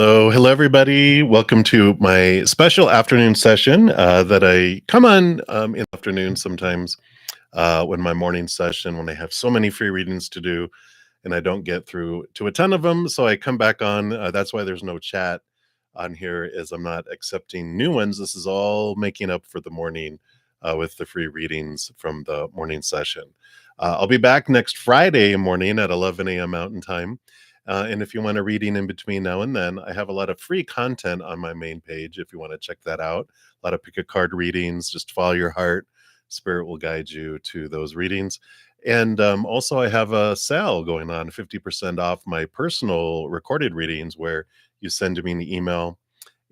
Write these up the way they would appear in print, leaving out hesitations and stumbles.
Hello, everybody. Welcome to my special afternoon session that I come on in the afternoon sometimes when my morning session, when I have so many free readings to do and I don't get through to a ton of them. So I come back on. That's why there's no chat on here, is I'm not accepting new ones. This is all making up for the morning with the free readings from the morning session. I'll be back next Friday morning at 11 a.m. Mountain Time. And if you want a reading in between now and then, I have a lot of free content on my main page if you want to check that out. A lot of pick a card readings, just follow your heart. Spirit will guide you to those readings. And also, I have a sale going on, 50% off my personal recorded readings, where you send me an email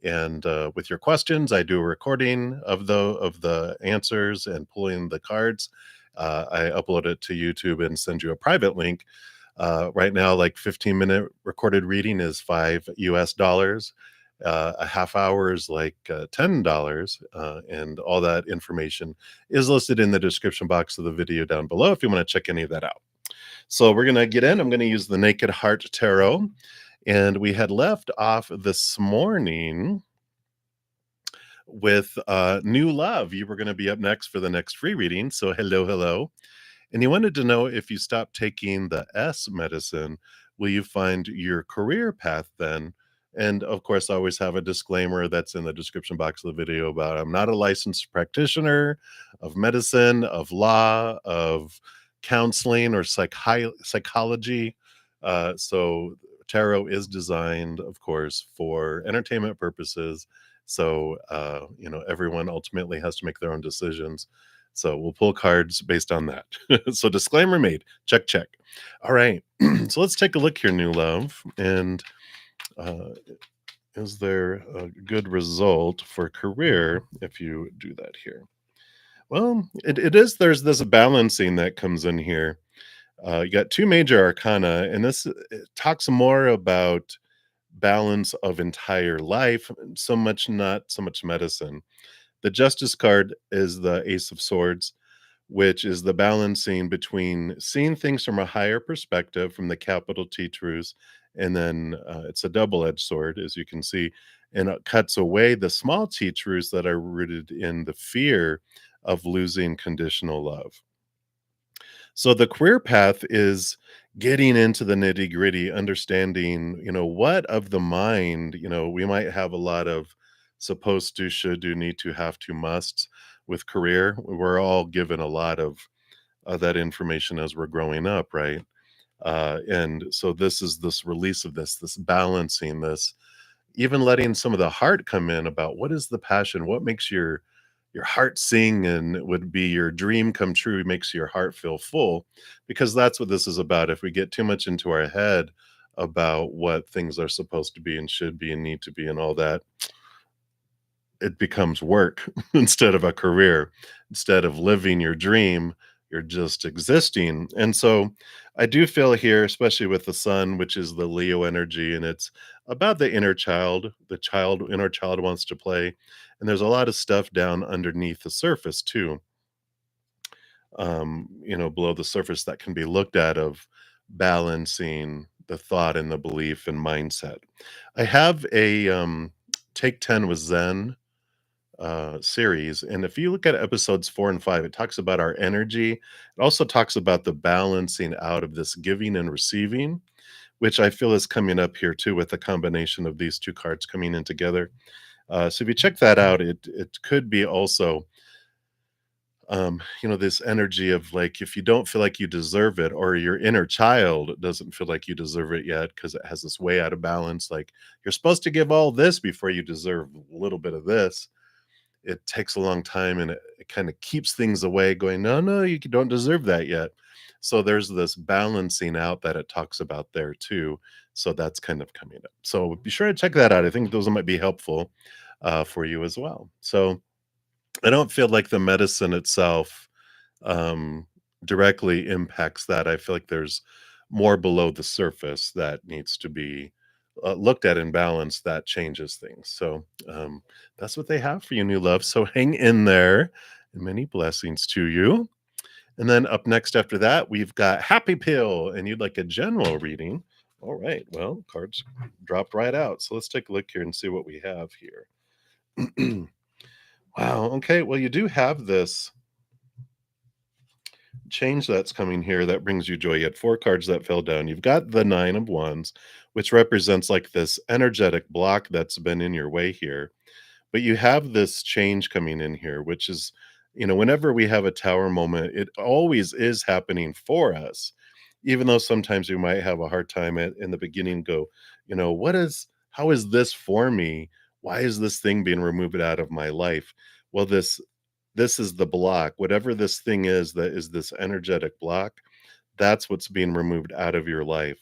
and with your questions. I do a recording of the answers and pulling the cards. I upload it to YouTube and send you a private link. Right now, like 15-minute recorded reading is $5 US. A half hour is like $10, and all that information is listed in the description box of the video down below if you want to check any of that out. So we're going to get in. I'm going to use the Naked Heart Tarot, and we had left off this morning with New Love. You were going to be up next for the next free reading. So hello. And you wanted to know, if you stop taking the S medicine, will you find your career path then? And of course, I always have a disclaimer that's in the description box of the video about I'm not a licensed practitioner of medicine, of law, of counseling, or psychology. So tarot is designed, of course, for entertainment purposes. So, everyone ultimately has to make their own decisions. So we'll pull cards based on that. So disclaimer made. Check. All right. So let's take a look here, New Love. And is there a good result for career if you do that here? Well, it is. There's this balancing that comes in here. You got two major arcana, and this it talks more about balance of entire life, not so much medicine. The Justice card is the Ace of Swords, which is the balancing between seeing things from a higher perspective, from the capital T truths, and then it's a double-edged sword, as you can see, and it cuts away the small T truths that are rooted in the fear of losing conditional love. So the career path is getting into the nitty-gritty, understanding, what of the mind, we might have a lot of supposed to, should do, need to, have to, musts with career. We're all given a lot of that information as we're growing up, right? And so this is this release of this balancing, this even letting some of the heart come in about what is the passion, what makes your heart sing, and would be your dream come true, makes your heart feel full, because that's what this is about. If we get too much into our head about what things are supposed to be and should be and need to be and all that, it becomes work instead of a career. Instead of living your dream, you're just existing. And so I do feel here, especially with the sun, which is the Leo energy, and it's about the inner child. Inner child wants to play. And there's a lot of stuff down underneath the surface too. Below the surface that can be looked at, of balancing the thought and the belief and mindset. I have a Take 10 with Zen series. And if you look at episodes 4 and 5, it talks about our energy. It also talks about the balancing out of this giving and receiving, which I feel is coming up here too, with the combination of these two cards coming in together. So if you check that out, it could be also, this energy of, like, if you don't feel like you deserve it, or your inner child doesn't feel like you deserve it yet because it has this way out of balance, like you're supposed to give all this before you deserve a little bit of this. It takes a long time, and it kind of keeps things away, going, no, you don't deserve that yet. So there's this balancing out that it talks about there too. So that's kind of coming up. So be sure to check that out. I think those might be helpful for you as well. So I don't feel like the medicine itself um, directly impacts that. I feel like there's more below the surface that needs to be looked at in balance, that changes things. So that's what they have for you, New Love. So hang in there, and many blessings to you. And then up next after that, we've got Happy Pill, and you'd like a general reading. All right. Well, cards dropped right out. So let's take a look here and see what we have here. Wow. Okay. Well, you do have this change that's coming here that brings you joy. You had 4 cards that fell down. You've got the 9 of wands, which represents like this energetic block that's been in your way here. But you have this change coming in here, which is, whenever we have a tower moment, it always is happening for us. Even though sometimes you might have a hard time in the beginning, go, how is this for me? Why is this thing being removed out of my life? Well, this is the block. Whatever this thing is that is this energetic block, that's what's being removed out of your life.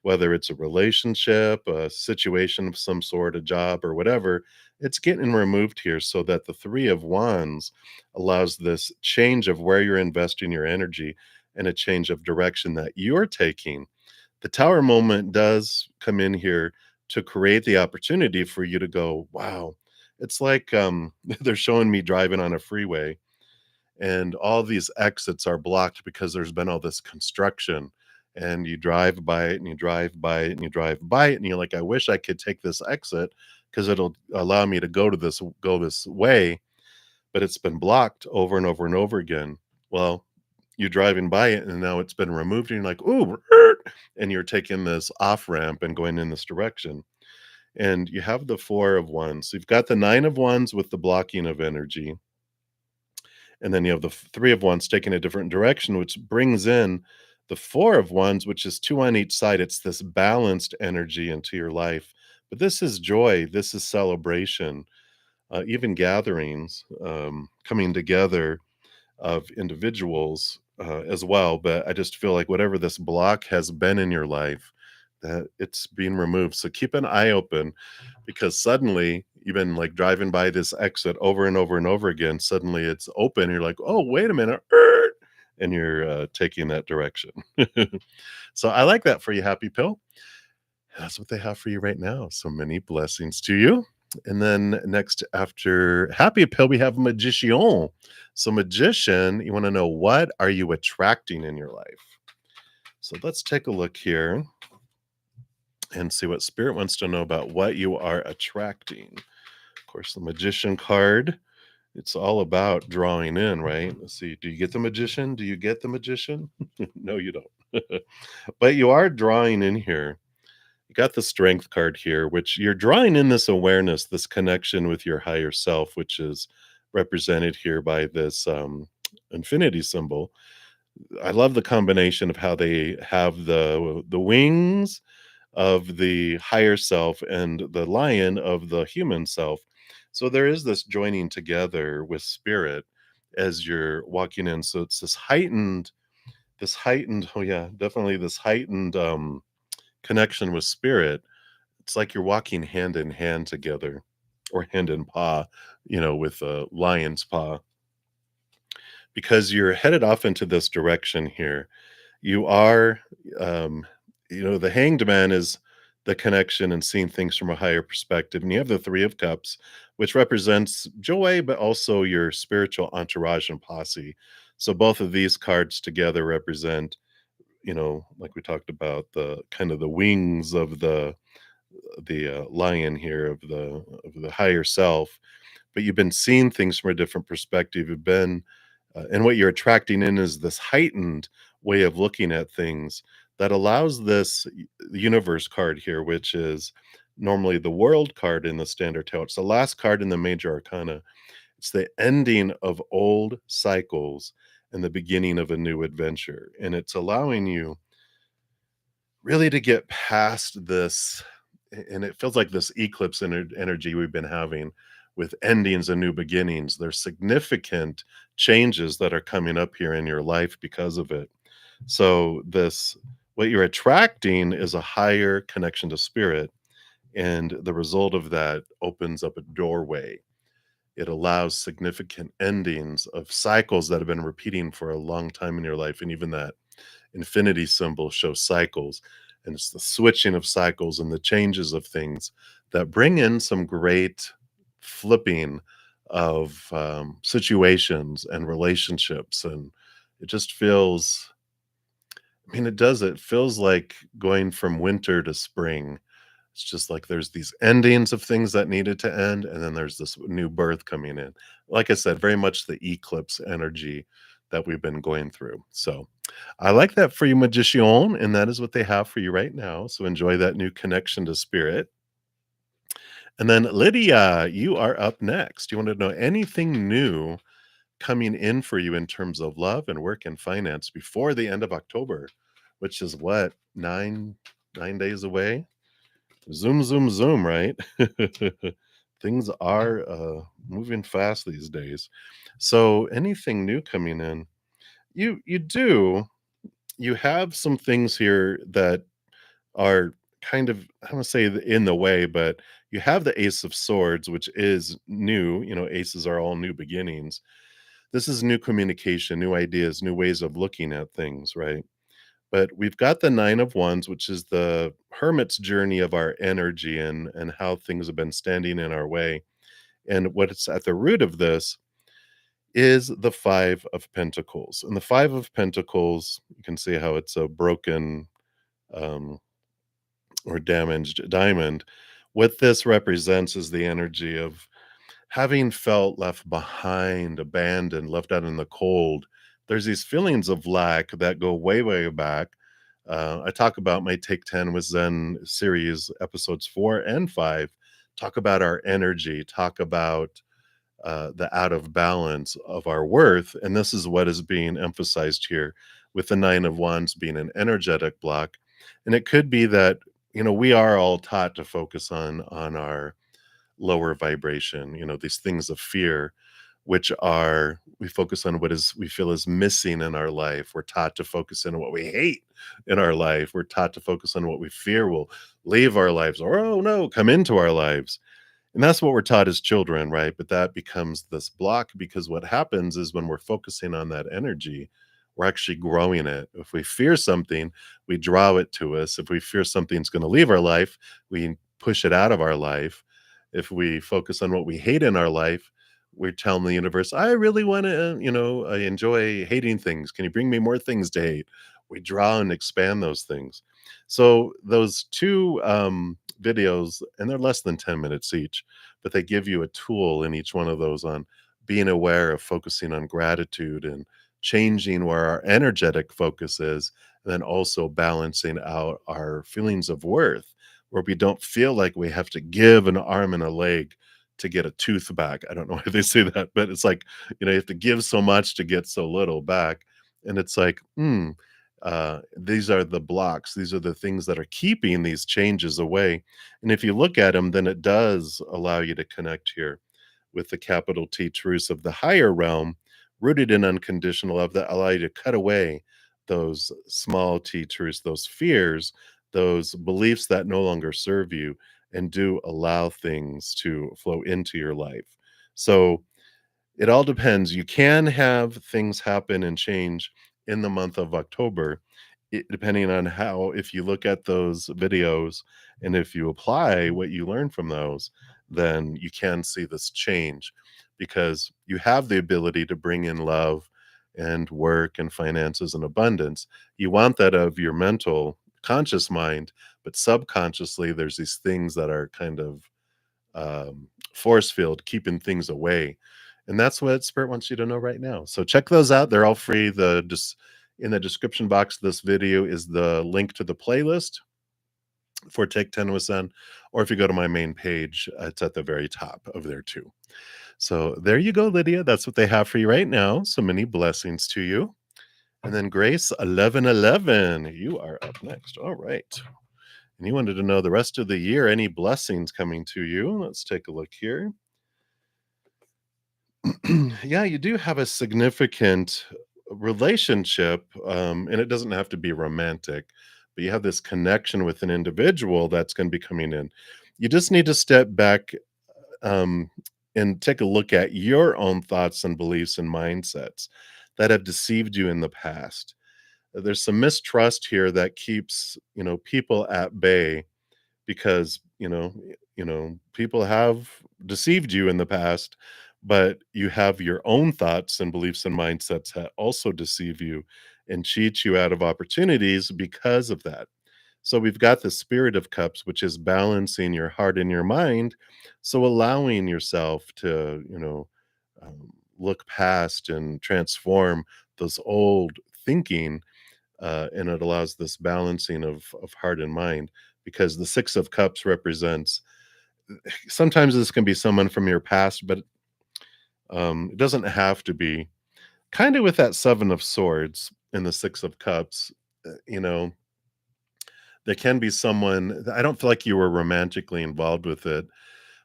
Whether it's a relationship, a situation of some sort, a job, or whatever, it's getting removed here so that the 3 of wands allows this change of where you're investing your energy and a change of direction that you're taking. The tower moment does come in here to create the opportunity for you to go, wow. It's like they're showing me driving on a freeway and all these exits are blocked because there's been all this construction, and you drive by it and you drive by it and you drive by it and you're like, I wish I could take this exit because it'll allow me to go this way, but it's been blocked over and over and over again. Well, you're driving by it and now it's been removed and you're like, ooh, and you're taking this off ramp and going in this direction. And you have the 4 of wands. So you've got the 9 of wands with the blocking of energy, and then you have the 3 of wands taking a different direction, which brings in the 4 of wands, which is 2 on each side. It's this balanced energy into your life. But this is joy, this is celebration, even gatherings, coming together of individuals, as well. But I just feel like whatever this block has been in your life, that it's being removed. So keep an eye open, because suddenly you've been like driving by this exit over and over and over again. Suddenly it's open. You're like, oh, wait a minute. And you're taking that direction. So I like that for you, Happy Pill. That's what they have for you right now. So many blessings to you. And then next after Happy Pill, we have Magician. So Magician, you want to know, what are you attracting in your life? So let's take a look here and see what Spirit wants to know about what you are attracting. Of course, the Magician card, it's all about drawing in, right? Let's see. Do you get the Magician? Do you get the Magician? No, you don't. But you are drawing in here. You got the Strength card here, which you're drawing in this awareness, this connection with your higher self, which is represented here by this infinity symbol. I love the combination of how they have the wings of the higher self and the lion of the human self. So there is this joining together with spirit as you're walking in. So it's this heightened, oh yeah, definitely this heightened connection with spirit. It's like you're walking hand in hand together, or hand in paw, with a lion's paw, because you're headed off into this direction here. You are, um, the hanged man is the connection and seeing things from a higher perspective. And you have the 3 of cups, which represents joy, but also your spiritual entourage and posse. So both of these cards together represent, like we talked about, the kind of the wings of the lion here of the higher self. But you've been seeing things from a different perspective. You've been and what you're attracting in is this heightened way of looking at things that allows this universe card here, which is normally the world card in the standard tarot. It's the last card in the major arcana. It's the ending of old cycles and the beginning of a new adventure. And it's allowing you really to get past this, and it feels like this eclipse energy we've been having with endings and new beginnings. There's significant changes that are coming up here in your life because of it. So this, what you're attracting is a higher connection to spirit, and the result of that opens up a doorway. It allows significant endings of cycles that have been repeating for a long time in your life. And even that infinity symbol shows cycles, and it's the switching of cycles and the changes of things that bring in some great flipping of situations and relationships. And it just feels I mean, it does. It feels like going from winter to spring. It's just like there's these endings of things that needed to end, and then there's this new birth coming in. Like I said, very much the eclipse energy that we've been going through. So I like that for you, Magician, and that is what they have for you right now. So enjoy that new connection to spirit. And then Lydia, you are up next. You want to know anything new coming in for you in terms of love and work and finance before the end of October, which is what, 9 days away? Zoom, zoom, zoom, right? Things are moving fast these days. So anything new coming in? You do. You have some things here that are kind of, I don't want to say in the way, but you have the Ace of Swords, which is new. Aces are all new beginnings. This is new communication, new ideas, new ways of looking at things, right? But we've got the Nine of Wands, which is the hermit's journey of our energy and how things have been standing in our way. And what's at the root of this is the Five of Pentacles. And the Five of Pentacles, you can see how it's a broken um, or damaged diamond. What this represents is the energy of having felt left behind, abandoned, left out in the cold. There's these feelings of lack that go way, way back. I talk about my Take 10 with Zen series, episodes 4 and 5. Talk about our energy, talk about the out of balance of our worth. And this is what is being emphasized here with the Nine of Wands being an energetic block. And it could be that, we are all taught to focus on our lower vibration, these things of fear, which are we focus on what is we feel is missing in our life. We're taught to focus on what we hate in our life. We're taught to focus on what we fear will leave our lives or, oh no, come into our lives. And that's what we're taught as children, right? But that becomes this block because what happens is when we're focusing on that energy, we're actually growing it. If we fear something, we draw it to us. If we fear something's going to leave our life, we push it out of our life. If we focus on what we hate in our life, we're telling the universe, I really want to, I enjoy hating things. Can you bring me more things to hate? We draw and expand those things. So those two videos, and they're less than 10 minutes each, but they give you a tool in each one of those on being aware of focusing on gratitude and changing where our energetic focus is, and then also balancing out our feelings of worth, where we don't feel like we have to give an arm and a leg to get a tooth back. I don't know why they say that, but it's like, you have to give so much to get so little back. And it's like, these are the blocks. These are the things that are keeping these changes away. And if you look at them, then it does allow you to connect here with the capital T truths of the higher realm, rooted in unconditional love that allow you to cut away those small T truths, those fears, those beliefs that no longer serve you, and do allow things to flow into your life. So it all depends. You can have things happen and change in the month of October, depending on how, if you look at those videos and if you apply what you learn from those, then you can see this change because you have the ability to bring in love and work and finances and abundance. You want that of your mental, conscious mind, but subconsciously, there's these things that are kind of force field keeping things away, and that's what spirit wants you to know right now. So check those out. They're all free. In the description box of this video is the link to the playlist for Take 10 with Zen, or if you go to my main page, it's at the very top of there too. So there you go, Lydia. That's what they have for you right now. So many blessings to you. And then Grace 1111, you are up next. All right. And you wanted to know the rest of the year, any blessings coming to you. Let's take a look here. Yeah, you do have a significant relationship, and it doesn't have to be romantic, but you have this connection with an individual that's going to be coming in. You just need to step back um, and take a look at your own thoughts and beliefs and mindsets that have deceived you in the past. There's some mistrust here that keeps people at bay because people have deceived you in the past, but you have your own thoughts and beliefs and mindsets that also deceive you, and cheat you out of opportunities because of that. So we've got the Spirit of Cups, which is balancing your heart and your mind. So allowing yourself to, look past and transform those old thinking, and it allows this balancing of heart and mind, because the Six of Cups represents, sometimes this can be someone from your past, but it doesn't have to be. Kind of with that Seven of Swords and the Six of Cups, there can be someone, I don't feel like you were romantically involved with it,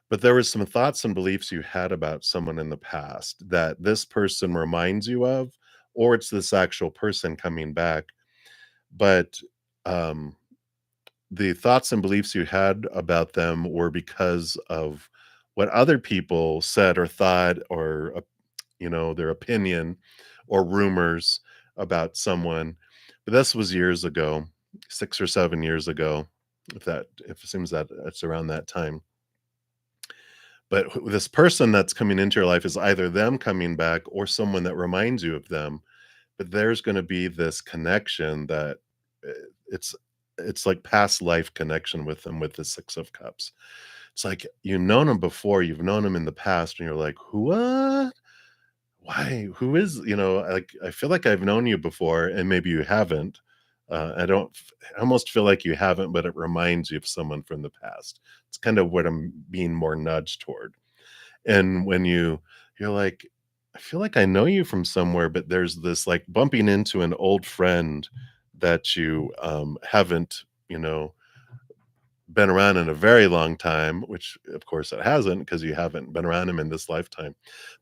but there was some thoughts and beliefs you had about someone in the past that this person reminds you of, or it's this actual person coming back. But um, the thoughts and beliefs you had about them were because of what other people said or thought, or their opinion or rumors about someone. But this was years ago, 6 or 7 years ago, if it seems that it's around that time. But this person that's coming into your life is either them coming back or someone that reminds you of them. But there's going to be this connection that, uh, it's it's like past life connection with them, with the Six of Cups. It's like you've known them before, you've known them in the past, and you're like, what? Why? Who is, like, I feel like I've known you before, and maybe you haven't. I almost feel like you haven't, but it reminds you of someone from the past. It's kind of what I'm being more nudged toward. And when you're like, I feel like I know you from somewhere, but there's this like bumping into an old friend that you haven't, been around in a very long time, which of course it hasn't, because you haven't been around him in this lifetime.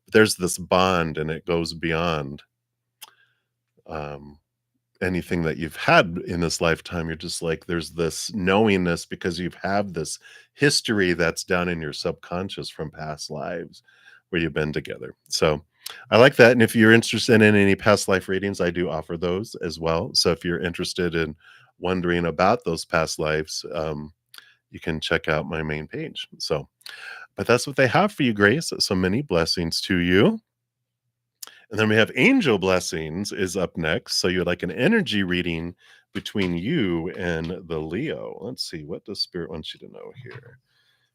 But there's this bond, and it goes beyond um, anything that you've had in this lifetime. You're just like, there's this knowingness because you've had this history that's down in your subconscious from past lives where you've been together. So I like that. And if you're interested in any past life readings, I do offer those as well. So if you're interested in wondering about those past lives, you can check out my main page. So, but that's what they have for you, Grace. So many blessings to you. And then we have angel blessings is up next. So you'd like an energy reading between you and the Leo. Let's see, what does Spirit want you to know here?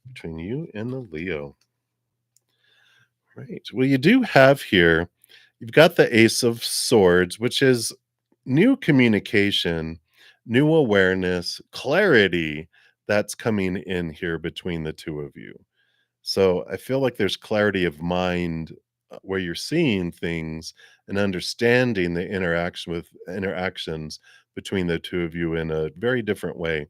Between you and the Leo. Right. Well, you do have here, you've got the Ace of Swords, which is new communication, new awareness, clarity that's coming in here between the two of you. So I feel like there's clarity of mind, where you're seeing things and understanding the interactions between the two of you in a very different way.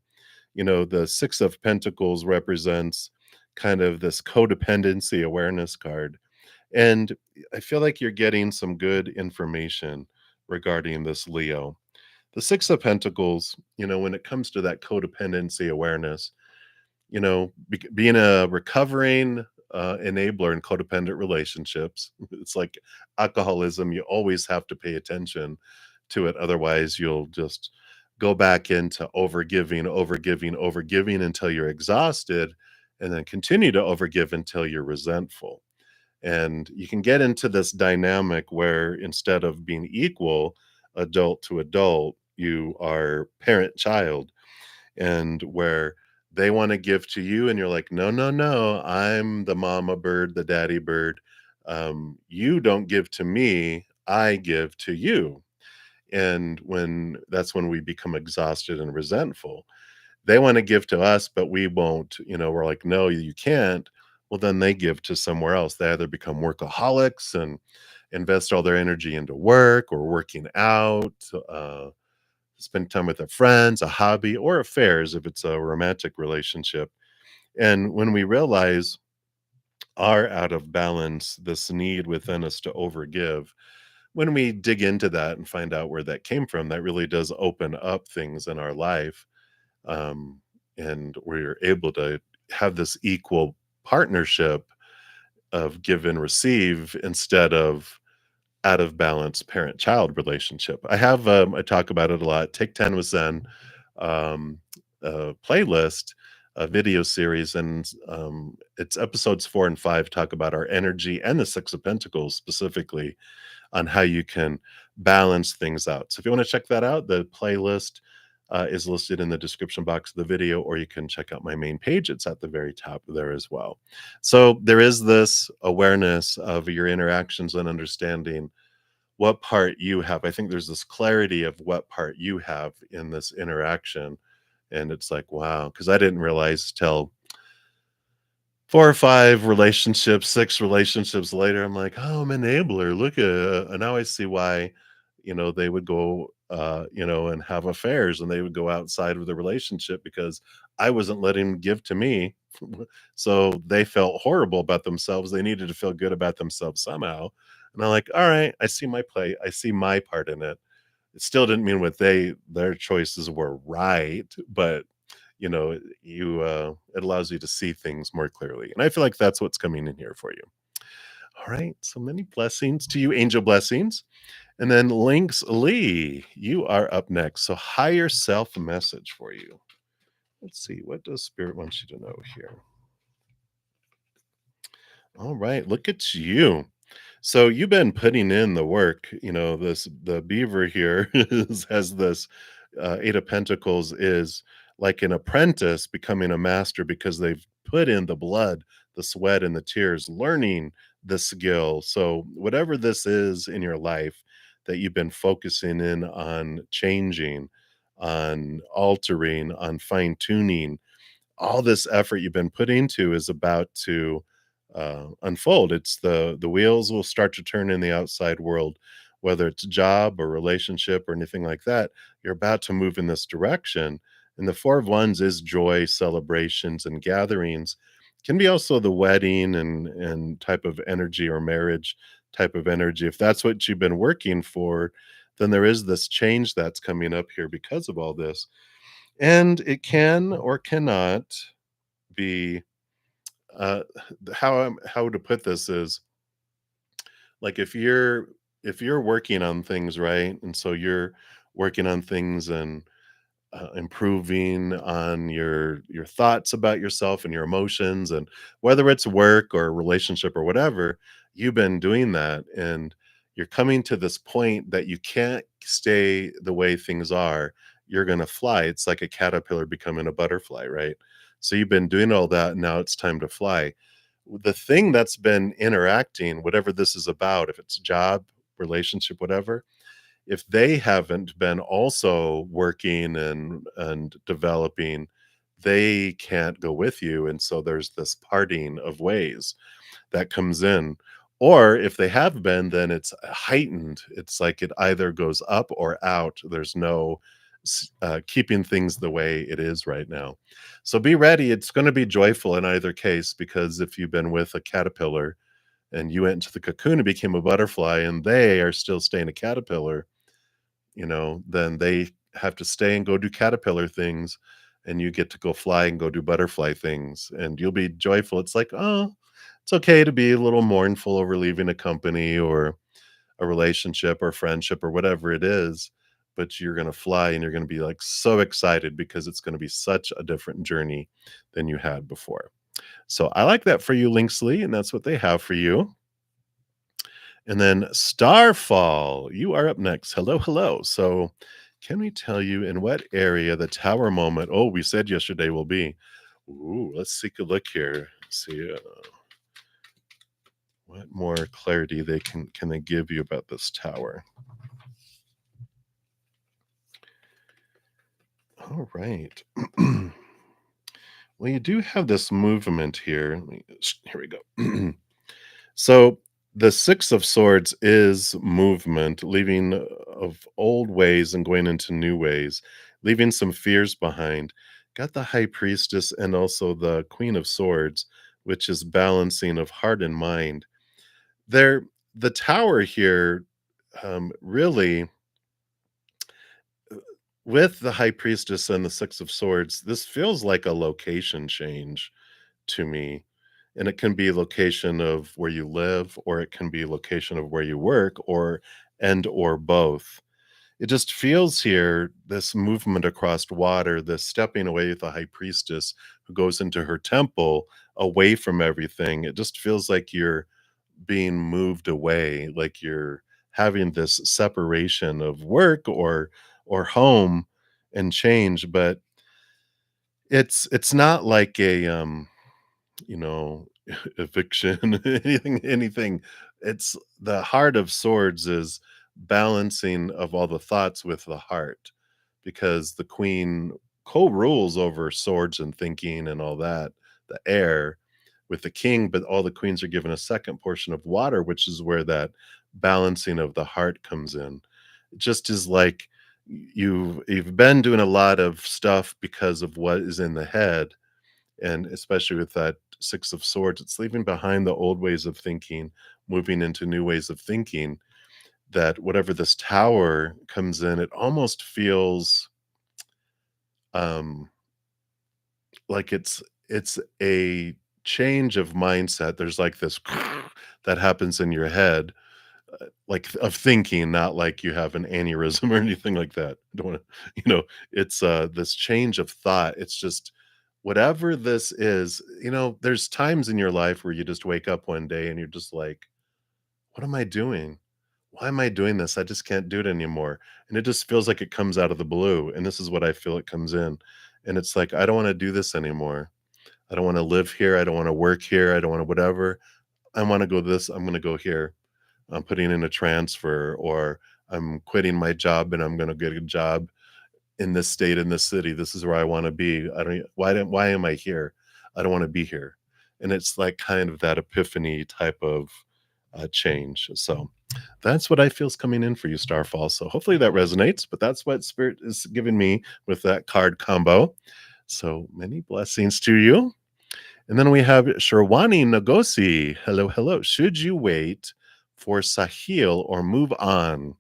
The Six of Pentacles represents kind of this codependency awareness card. And I feel like you're getting some good information regarding this Leo. The Six of Pentacles, when it comes to that codependency awareness, being a recovering enabler in codependent relationships, it's like alcoholism. You always have to pay attention to it. Otherwise, you'll just go back into overgiving, overgiving, overgiving until you're exhausted, and then continue to overgive until you're resentful. And you can get into this dynamic where instead of being equal, adult to adult, you are parent child, and where they want to give to you and you're like, no, no, no, I'm the mama bird, the daddy bird. You don't give to me, I give to you. And when we become exhausted and resentful, they want to give to us, but we won't. We're like, no, you can't. Well, then they give to somewhere else. They either become workaholics and invest all their energy into work or working out, spend time with their friends, a hobby, or affairs if it's a romantic relationship. And when we realize our out of balance, this need within us to overgive, when we dig into that and find out where that came from, that really does open up things in our life. Um, and we're able to have this equal partnership of give and receive instead of out of balance parent-child relationship. I talk about it a lot. Take 10 with Zen, um, playlist, a video series, and it's episodes 4 and 5 talk about our energy and the Six of Pentacles specifically, on how you can balance things out. So if you want to check that out, the playlist is listed in the description box of the video, or you can check out my main page. It's at the very top there as well. So there is this awareness of your interactions and understanding what part you have. I think there's this clarity of what part you have in this interaction. And it's like, wow, because I didn't realize till 4 or 5 relationships, 6 relationships later, I'm like, "Oh, I'm an enabler, look at," and now I see why, they would go, and have affairs, and they would go outside of the relationship because I wasn't letting them give to me. So, they felt horrible about themselves, they needed to feel good about themselves somehow, and I'm like, "Alright, I see my play, I see my part in it." It still didn't mean what their choices were right, but it allows you to see things more clearly, and I feel like that's what's coming in here for you. All right, so many blessings to you, angel blessings. And then Links Lee, you are up next. So higher self message for you. Let's see, what does spirit want you to know here? All right, look at you. So you've been putting in the work. The beaver here has this Eight of Pentacles is like an apprentice becoming a master because they've put in the blood, the sweat, and the tears, learning the skill. So whatever this is in your life that you've been focusing in on changing, on altering, on fine tuning, all this effort you've been put into is about to unfold. It's the wheels will start to turn in the outside world, whether it's job or relationship or anything like that. You're about to move in this direction. And the Four of Wands is joy, celebrations, and gatherings. Can be also the wedding and type of energy or marriage type of energy. If that's what you've been working for, then there is this change that's coming up here because of all this, and it can or cannot be, uh, how to put this is, like, if you're working on things, right? And so you're working on things and improving on your thoughts about yourself and your emotions, and whether it's work or a relationship or whatever, you've been doing that, and you're coming to this point that you can't stay the way things are. You're going to fly. It's like a caterpillar becoming a butterfly, right? So you've been doing all that, now it's time to fly. The thing that's been interacting, whatever this is about, if it's job, relationship, whatever, if they haven't been also working and developing, they can't go with you, and so there's this parting of ways that comes in. Or if they have been, then it's heightened. It's like it either goes up or out. There's no keeping things the way it is right now. So be ready. It's going to be joyful in either case, because if you've been with a caterpillar and you went into the cocoon and became a butterfly, and they are still staying a caterpillar, then they have to stay and go do caterpillar things, and you get to go fly and go do butterfly things, and you'll be joyful. It's like, oh, it's okay to be a little mournful over leaving a company or a relationship or friendship or whatever it is, but you're going to fly and you're going to be like so excited because it's going to be such a different journey than you had before. So I like that for you, Linksley, and that's what they have for you. And then Starfall, you are up next. Hello, hello. So, can we tell you in what area the tower moment? Oh, we said yesterday will be. Ooh, let's take a look here. See what more clarity they can they give you about this tower. All right. Well, you do have this movement here. Here we go. So the Six of Swords is movement, leaving of old ways and going into new ways, leaving some fears behind. Got the High Priestess and also the Queen of Swords, which is balancing of heart and mind. There, the Tower here, really, with the High Priestess and the Six of Swords, this feels like a location change to me. And it can be location of where you live, or it can be location of where you work, or both. It just feels here this movement across water, this stepping away with the high priestess who goes into her temple away from everything. It just feels like you're being moved away, like you're having this separation of work or home and change, but it's not like a, you know, eviction, anything. It's the heart of swords is balancing of all the thoughts with the heart, because the queen co-rules over swords and thinking and all that, the air with the king, but all the queens are given a second portion of water, which is where that balancing of the heart comes in. It just is like you've been doing a lot of stuff because of what is in the head, and especially with that six of swords, it's leaving behind the old ways of thinking, moving into new ways of thinking. That whatever this tower comes in, it almost feels um like it's a change of mindset. There's like this that happens in your head, like of thinking, not like you have an aneurysm or anything like that. I don't want to, it's this change of thought. It's just whatever this is, there's times in your life where you just wake up one day and you're just like, what am I doing? Why am I doing this? I just can't do it anymore. And it just feels like it comes out of the blue. And this is what I feel it comes in. And it's like, I don't want to do this anymore. I don't want to live here. I don't want to work here. I don't want to whatever. I want to go this. I'm going to go here. I'm putting in a transfer, or I'm quitting my job and I'm going to get a job in this state, in this city. This is where I want to be. Why am I here? I don't want to be here. And it's like kind of that epiphany type of change. So that's what I feel is coming in for you, Starfall. So hopefully that resonates, but that's what Spirit is giving me with that card combo. So many blessings to you. And then we have Sherwani Nagosi. Hello, hello. Should you wait for Sahil or move on?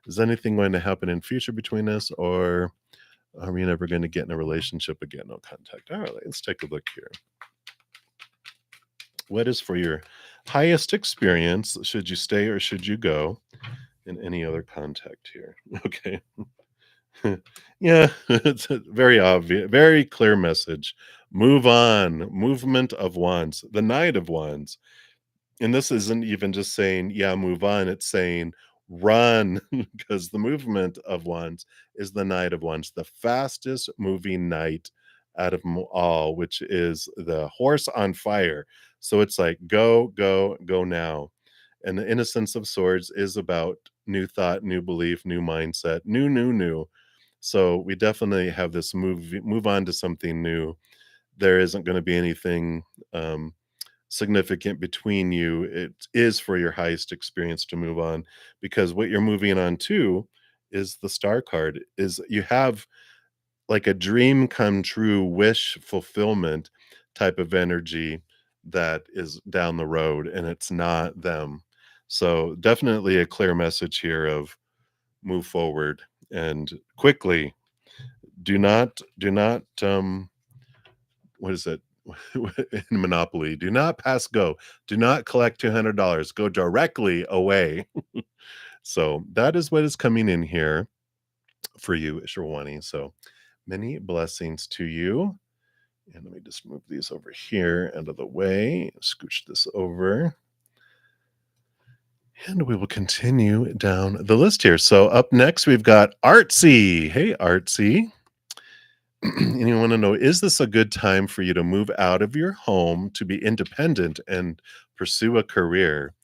Is anything going to happen in future between us, or are we never going to get in a relationship again? No contact. All right, let's take a look here. What is for your highest experience? Should you stay or should you go? In any other contact here. Okay. Yeah, it's a very obvious, very clear message. Move on. Movement of wands, the Knight of Wands. And this isn't even just saying, yeah, move on. It's saying run, because the movement of wands is the Knight of Wands, the fastest moving knight out of them all, which is the horse on fire. So it's like, go, go, go now. And the Innocence of Swords is about new thought, new belief, new mindset, new. So we definitely have this move on to something new. There isn't going to be anything significant between you. It is for your highest experience to move on, because what you're moving on to is the Star card. Is you have like a dream come true, wish fulfillment type of energy that is down the road, and it's not them. So definitely a clear message here of move forward and quickly. Do not what is it? In Monopoly, do not pass go. Do not collect $200. Go directly away. So that is what is coming in here for you, Shirwani. So many blessings to you. And let me just move these over here out of the way, scooch this over. And we will continue down the list here. So up next, we've got Artsy. Hey, Artsy. And you want to know, is this a good time for you to move out of your home to be independent and pursue a career?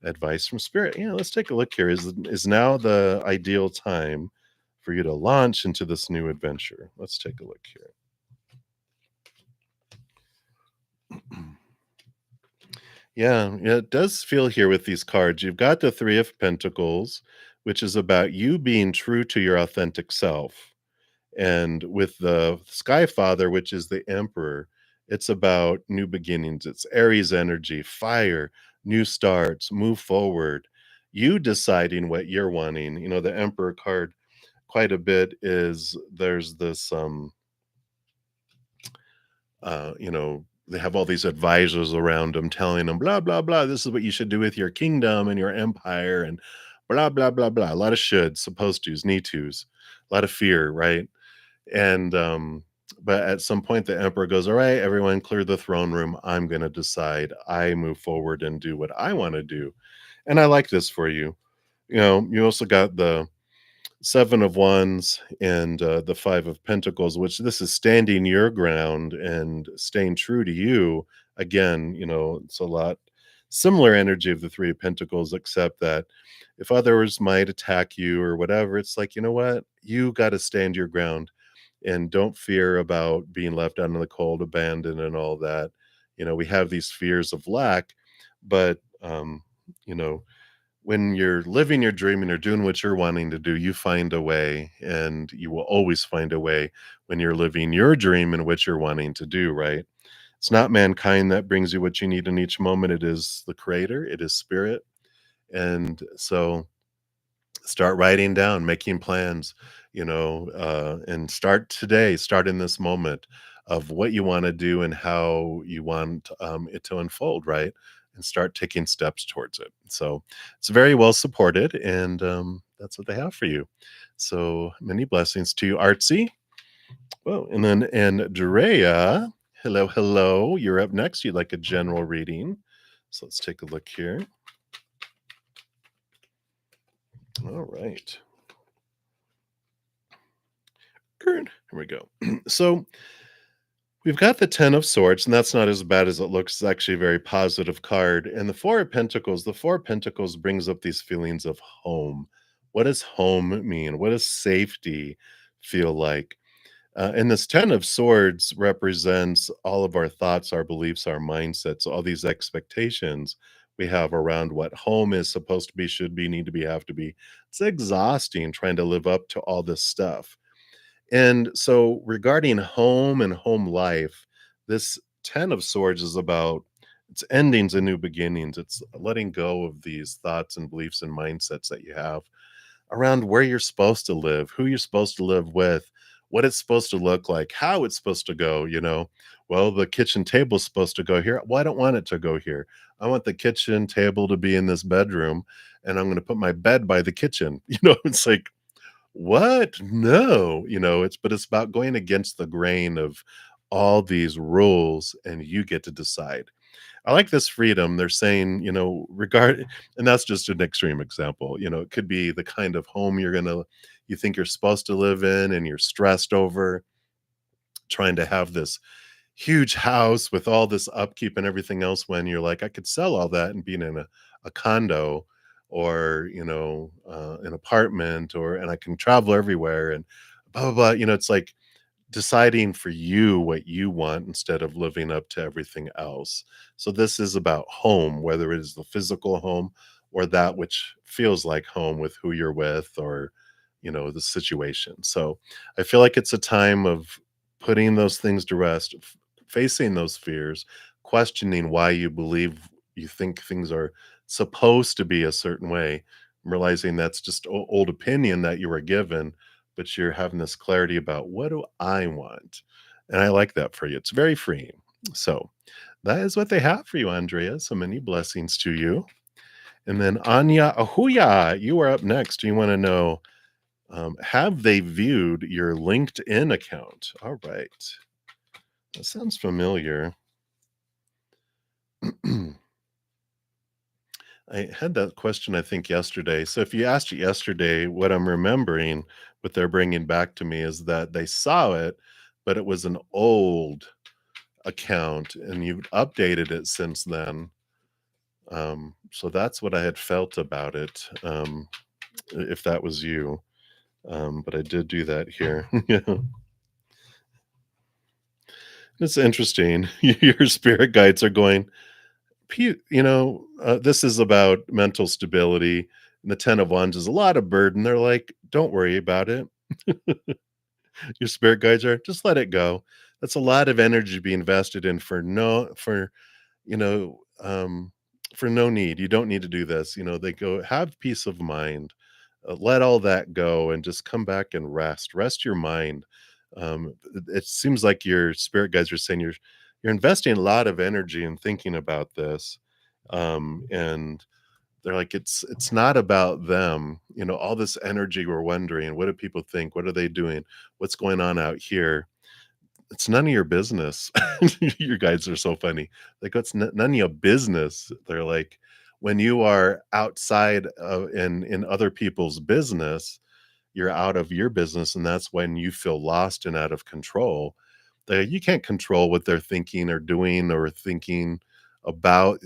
Advice from Spirit. Yeah, let's take a look here. Is now the ideal time for you to launch into this new adventure? Let's take a look here. Yeah, it does feel here with these cards. You've got the Three of Pentacles, which is about you being true to your authentic self. And with the Sky Father, which is the Emperor, it's about new beginnings. It's Aries energy, fire, new starts, move forward. You deciding what you're wanting. The Emperor card quite a bit is there's this they have all these advisors around them telling them blah blah blah, this is what you should do with your kingdom and your empire, and blah blah blah blah. A lot of shoulds, supposed to's, need to's, a lot of fear, right? And but at some point the Emperor goes, all right, everyone clear the throne room. I'm going to decide. I move forward and do what I want to do. And I like this for you. You also got the 7 of Wands and, the 5 of Pentacles, which this is standing your ground and staying true to you. Again, it's a lot similar energy of the 3 of Pentacles, except that if others might attack you or whatever, it's like, you know what? You gotta stand your ground and don't fear about being left out in the cold, abandoned, and all that. We have these fears of lack, but, you know, when you're living your dream and you're doing what you're wanting to do, you find a way, and you will always find a way when you're living your dream and what you're wanting to do, right? It's not mankind that brings you what you need in each moment. It is the creator, it is spirit. And so start writing down, making plans, and start today, start in this moment of what you want to do and how you want it to unfold, right? And start taking steps towards it. So it's very well supported, and that's what they have for you. So many blessings to you, Artsy. Well, and Drea, hello, hello. You're up next. You'd like a general reading. So let's take a look here. All right. Here we go. So we've got the 10 of Swords, and that's not as bad as it looks. It's actually a very positive card. And the Four of Pentacles brings up these feelings of home. What does home mean? What does safety feel like? And this 10 of Swords represents all of our thoughts, our beliefs, our mindsets, all these expectations we have around what home is supposed to be, should be, need to be, have to be. It's exhausting trying to live up to all this stuff. And so, regarding home and home life, this 10 of Swords is about it's endings and new beginnings. It's letting go of these thoughts and beliefs and mindsets that you have around where you're supposed to live, who you're supposed to live with, what it's supposed to look like, how it's supposed to go. Well, the kitchen table's supposed to go here. Well, I don't want it to go here. I want the kitchen table to be in this bedroom, and I'm going to put my bed by the kitchen. It's like, what? No, it's about going against the grain of all these rules, and you get to decide. I like this freedom. They're saying, and that's just an extreme example. It could be the kind of home you think you're supposed to live in, and you're stressed over trying to have this huge house with all this upkeep and everything else, when you're like, I could sell all that and be in a condo, or an apartment, and I can travel everywhere and blah blah blah. It's like deciding for you what you want instead of living up to everything else. So this is about home, whether it is the physical home or that which feels like home with who you're with, or the situation. So I feel like it's a time of putting those things to rest, facing those fears, questioning why you think things are supposed to be a certain way, realizing that's just old opinion that you were given, but you're having this clarity about, what do I want? And I like that for you. It's very freeing. So that is what they have for you, Andrea. So many blessings to you. And then Anya Ahuya, you are up next. You want to know, have they viewed your LinkedIn account? All right. That sounds familiar. I had that question, I think, yesterday. So if you asked it yesterday, what I'm remembering, what they're bringing back to me is that they saw it, but it was an old account and you've updated it since then. So that's what I had felt about it, if that was you. But I did do that here. Yeah. It's interesting. Your spirit guides are going, this is about mental stability. And the 10 of Wands is a lot of burden. They're like, don't worry about it. Your spirit guides are, just let it go. That's a lot of energy to be invested in you know, for no need. You don't need to do this. They go, have peace of mind, let all that go, and just come back and rest your mind. It seems like your spirit guides are saying you're investing a lot of energy in thinking about this, and they're like, it's not about them. All this energy, we're wondering, what do people think, what are they doing, what's going on out here? It's none of your business. Your guides are so funny. Like, it's none of your business. They're like, When you are outside of in other people's business, you're out of your business, and that's when you feel lost and out of control. You can't control what they're thinking or doing or thinking about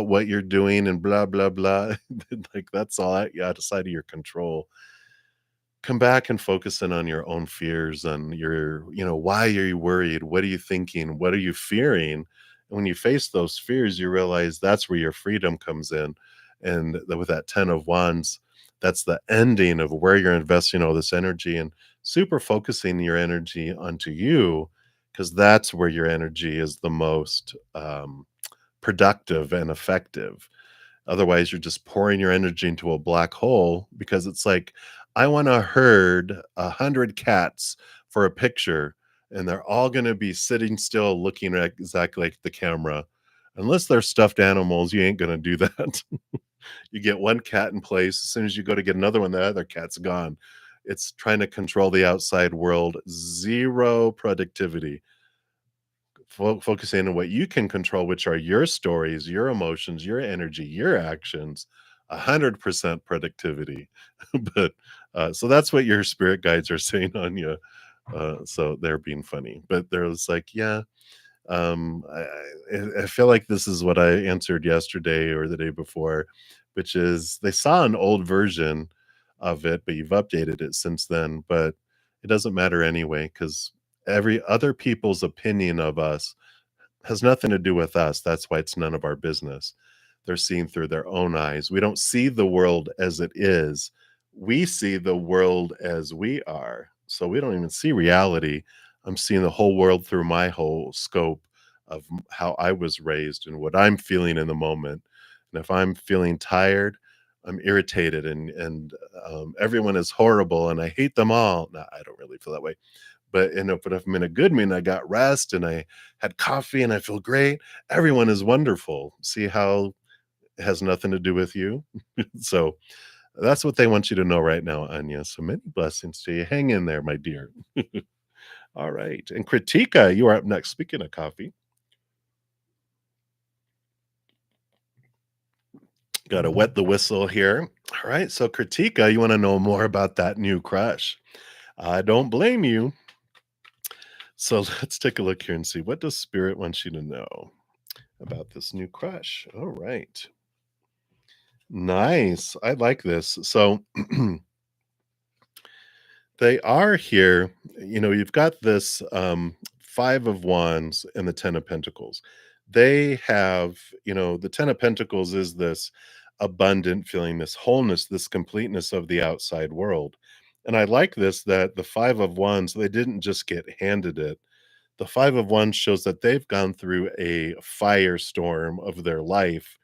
what you're doing and blah blah blah. Like that's all outside of your control. Come back and focus in on your own fears and why are you worried? What are you thinking? What are you fearing? And when you face those fears, you realize that's where your freedom comes in. And with that 10 of wands, that's the ending of where you're investing all this energy and super focusing your energy onto you, because that's where your energy is the most productive and effective. Otherwise, you're just pouring your energy into a black hole because it's like, I want to herd 100 cats for a picture, and they're all going to be sitting still looking at exactly like the camera. Unless they're stuffed animals, you ain't going to do that. You get one cat in place. As soon as you go to get another one, the other cat's gone. It's trying to control the outside world, zero productivity. Focusing on what you can control, which are your stories, your emotions, your energy, your actions, 100% productivity. But so that's what your spirit guides are saying on you. So they're being funny, but they're just like, yeah. I feel like this is what I answered yesterday or the day before, which is they saw an old version of it, but you've updated it since then. But it doesn't matter anyway, because every other people's opinion of us has nothing to do with us. That's why it's none of our business. They're seeing through their own eyes. We don't see the world as it is. We see the world as we are. So we don't even see reality. I'm seeing the whole world through my whole scope of how I was raised and what I'm feeling in the moment. And if I'm feeling tired, I'm irritated and everyone is horrible and I hate them all. No, I don't really feel that way, but if I'm in a good mood and I got rest and I had coffee and I feel great, everyone is wonderful. See how it has nothing to do with you? So that's what they want you to know right now, Anya. So many blessings to you. Hang in there, my dear. All right. And Kritika, you are up next. Speaking of coffee, got to wet the whistle here. All right. So, Kritika, you want to know more about that new crush? I don't blame you. So, let's take a look here and see, what does Spirit want you to know about this new crush? All right. Nice. I like this. So they are here. You've got this five of wands and the 10 of pentacles. They have, the 10 of pentacles is this abundant feeling, this wholeness, this completeness of the outside world. And I like this, that the five of wands, they didn't just get handed it. The five of wands shows that they've gone through a firestorm of their life,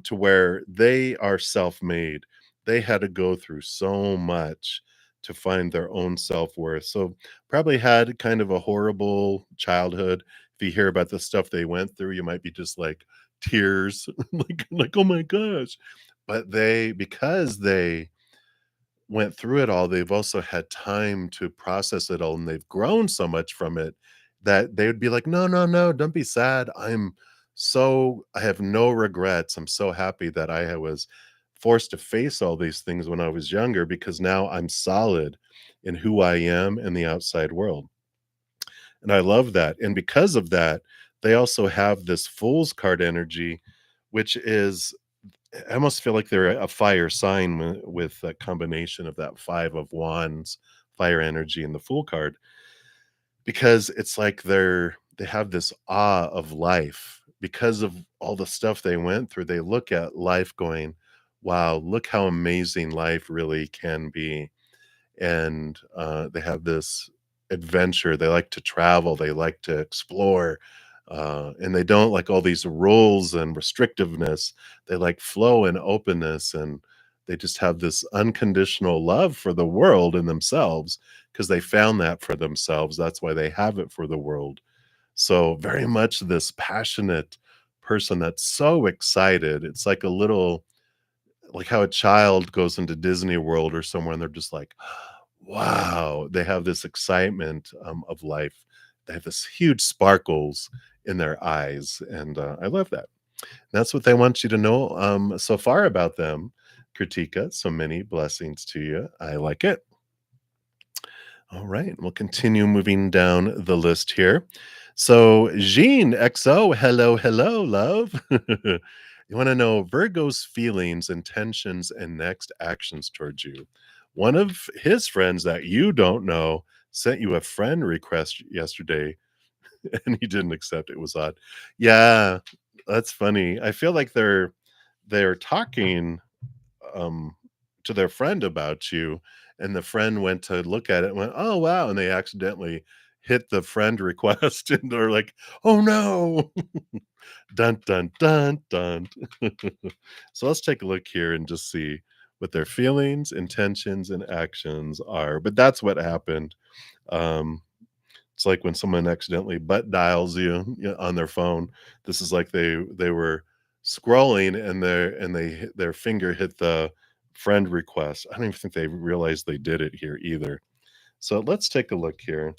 to where they are self-made. They had to go through so much to find their own self-worth. So probably had kind of a horrible childhood. If you hear about the stuff they went through, you might be just like tears, like oh my gosh. But because they went through it all, they've also had time to process it all, and they've grown so much from it that they would be like, "No, no, no, don't be sad. I have no regrets. I'm so happy that was forced to face all these things when I was younger, because now I'm solid in who I am in the outside world." And I love that. And because of that, they also have this Fool's card energy, which is, I almost feel like they're a fire sign with a combination of that five of wands, fire energy, and the Fool card, because it's like they have this awe of life because of all the stuff they went through. They look at life going, wow, look how amazing life really can be. And they have this adventure. They like to travel, they like to explore, and they don't like all these rules and restrictiveness. They like flow and openness, and they just have this unconditional love for the world and themselves, because they found that for themselves. That's why they have it for the world. So very much this passionate person that's so excited. It's like a little, like how a child goes into Disney World or somewhere and they're just like, wow, they have this excitement of life. They have this huge sparkles in their eyes. And I love that. That's what they want you to know, so far about them, Kritika. So many blessings to you. I like it. All right, we'll continue moving down the list here. So, Jean XO, hello, hello, love. You want to know Virgo's feelings, intentions, and next actions towards you. One of his friends that you don't know sent you a friend request yesterday and he didn't accept it. It was odd. Yeah, that's funny. I feel like they're talking um to their friend about you, and the friend went to look at it and went, "Oh wow," and they accidentally hit the friend request and they're like, "Oh no." Dun dun dun dun. So let's take a look here and just see what their feelings, intentions, and actions are. But that's what happened. Um, it's like when someone accidentally butt dials on their phone. This is like they were scrolling and their finger hit the friend request. I don't even think they realized they did it here either. So let's take a look here.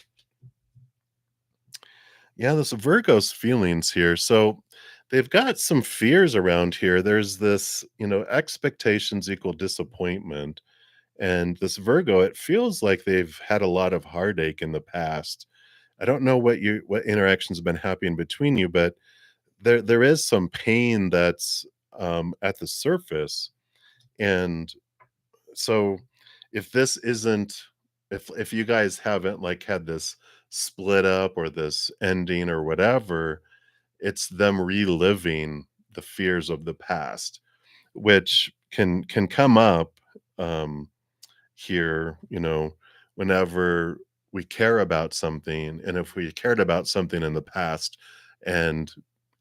Yeah, this Virgo's feelings here. So they've got some fears around here. There's this, expectations equal disappointment. And this Virgo, it feels like they've had a lot of heartache in the past. I don't know what interactions have been happening between you, but there is some pain that's at the surface. And so if this isn't if you guys haven't like had this split up or this ending or whatever, it's them reliving the fears of the past, which can come up um here, whenever we care about something, and if we cared about something in the past and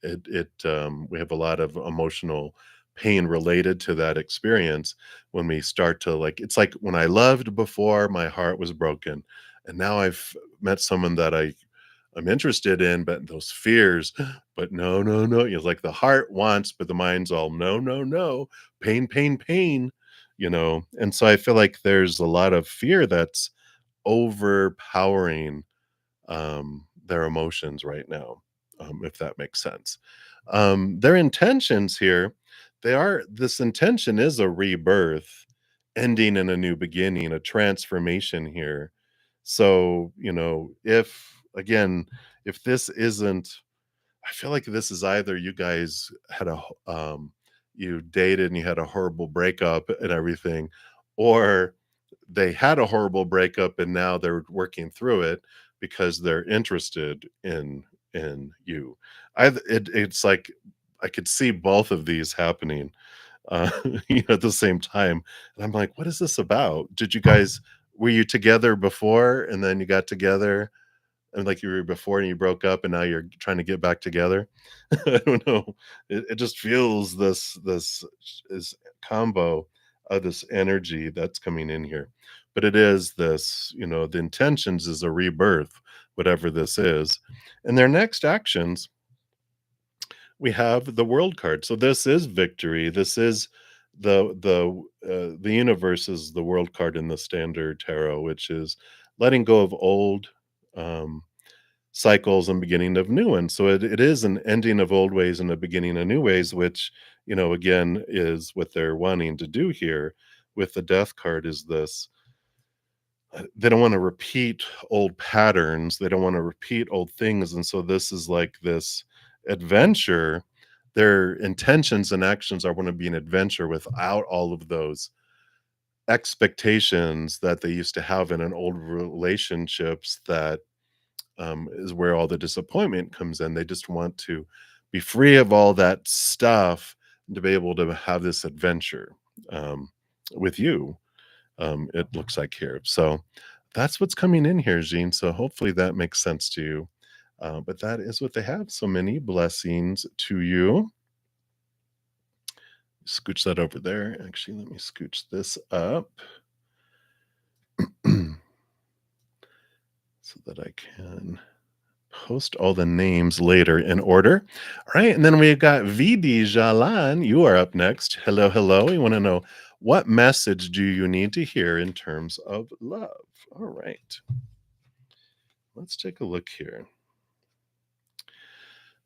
we have a lot of emotional pain related to that experience when we start to like it's like when I loved before my heart was broken and now I've met someone that I'm interested in, but those fears, but no, no, no. It's like the heart wants, but the mind's all no, no, no, pain, pain, pain, And so I feel like there's a lot of fear that's overpowering their emotions right now, if that makes sense. Their intentions here, this intention is a rebirth, ending in a new beginning, a transformation here. So, if again, if this isn't, I feel like this is either you guys had you dated and you had a horrible breakup and everything, or they had a horrible breakup and now they're working through it because they're interested in you. It's like I could see both of these happening uh at the same time. And I'm like, what is this about? Were you together before and then you got together and like you were before and you broke up and now you're trying to get back together? I don't know. It just feels this is combo of this energy that's coming in here. But it is this, the intentions is a rebirth, whatever this is. And their next actions, we have the world card. So this is victory. This is the universe is the world card in the standard tarot, which is letting go of old um cycles and beginning of new ones. So it is an ending of old ways and a beginning of new ways, which, again, is what they're wanting to do here with the death card is this. They don't want to repeat old patterns. They don't want to repeat old things. And so this is like this adventure. Their intentions and actions are want to be an adventure without all of those expectations that they used to have in an old relationships that is where all the disappointment comes in. They just want to be free of all that stuff and to be able to have this adventure um, with you. It looks like here. So that's what's coming in here, Jean. So hopefully that makes sense to you. But that is what they have. So many blessings to you. Scooch that over there. Actually, let me scooch this up so that I can post all the names later in order. All right. And then we've got VD Jalan. You are up next. Hello, hello. We want to know what message do you need to hear in terms of love? All right. Let's take a look here.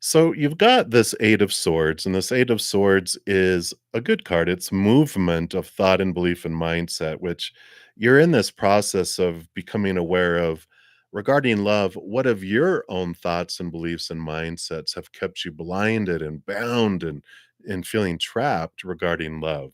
So you've got this Eight of Swords, and this Eight of Swords is a good card. It's movement of thought and belief and mindset, which you're in this process of becoming aware of regarding love. What of your own thoughts and beliefs and mindsets have kept you blinded and bound and feeling trapped regarding love?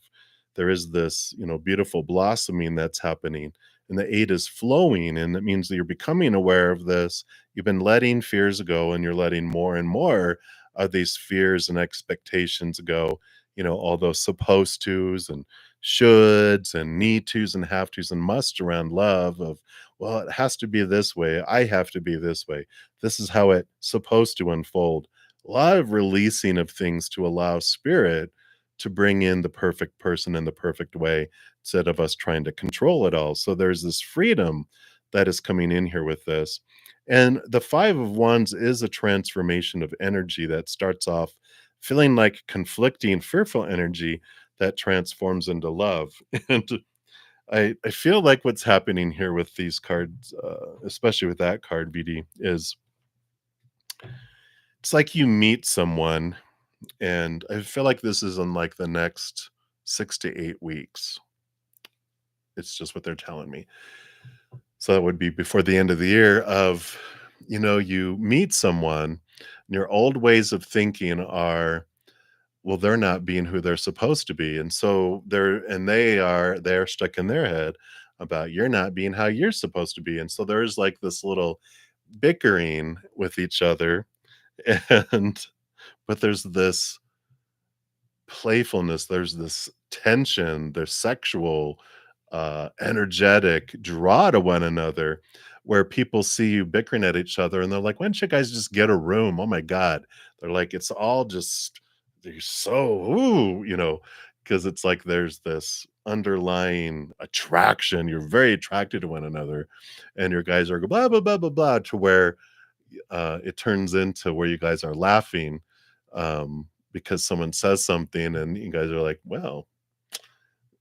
There is this, beautiful blossoming that's happening, and the eight is flowing, and it means that you're becoming aware of this. You've been letting fears go, and you're letting more and more of these fears and expectations go. All those supposed tos and shoulds and need tos and have tos and must around love of, well, it has to be this way. I have to be this way. This is how it's supposed to unfold. A lot of releasing of things to allow spirit to bring in the perfect person in the perfect way instead of us trying to control it all. So there's this freedom that is coming in here with this. And the Five of Wands is a transformation of energy that starts off feeling like conflicting, fearful energy that transforms into love. And I feel like what's happening here with these cards, especially with that card, VD, is it's like you meet someone, and I feel like this is in like the next 6 to 8 weeks. It's just what they're telling me. So that would be before the end of the year of, you meet someone, and your old ways of thinking are, well, they're not being who they're supposed to be. And so they're stuck in their head about you're not being how you're supposed to be. And so there's like this little bickering with each other. And but there's this playfulness, there's this tension, there's sexual, energetic draw to one another where people see you bickering at each other and they're like, why don't you guys just get a room? Oh my God. They're like, it's all just, they're so, ooh, because it's like there's this underlying attraction. You're very attracted to one another, and your guys are blah, blah, blah, blah, blah, to where it turns into where you guys are laughing because someone says something and you guys are like, well,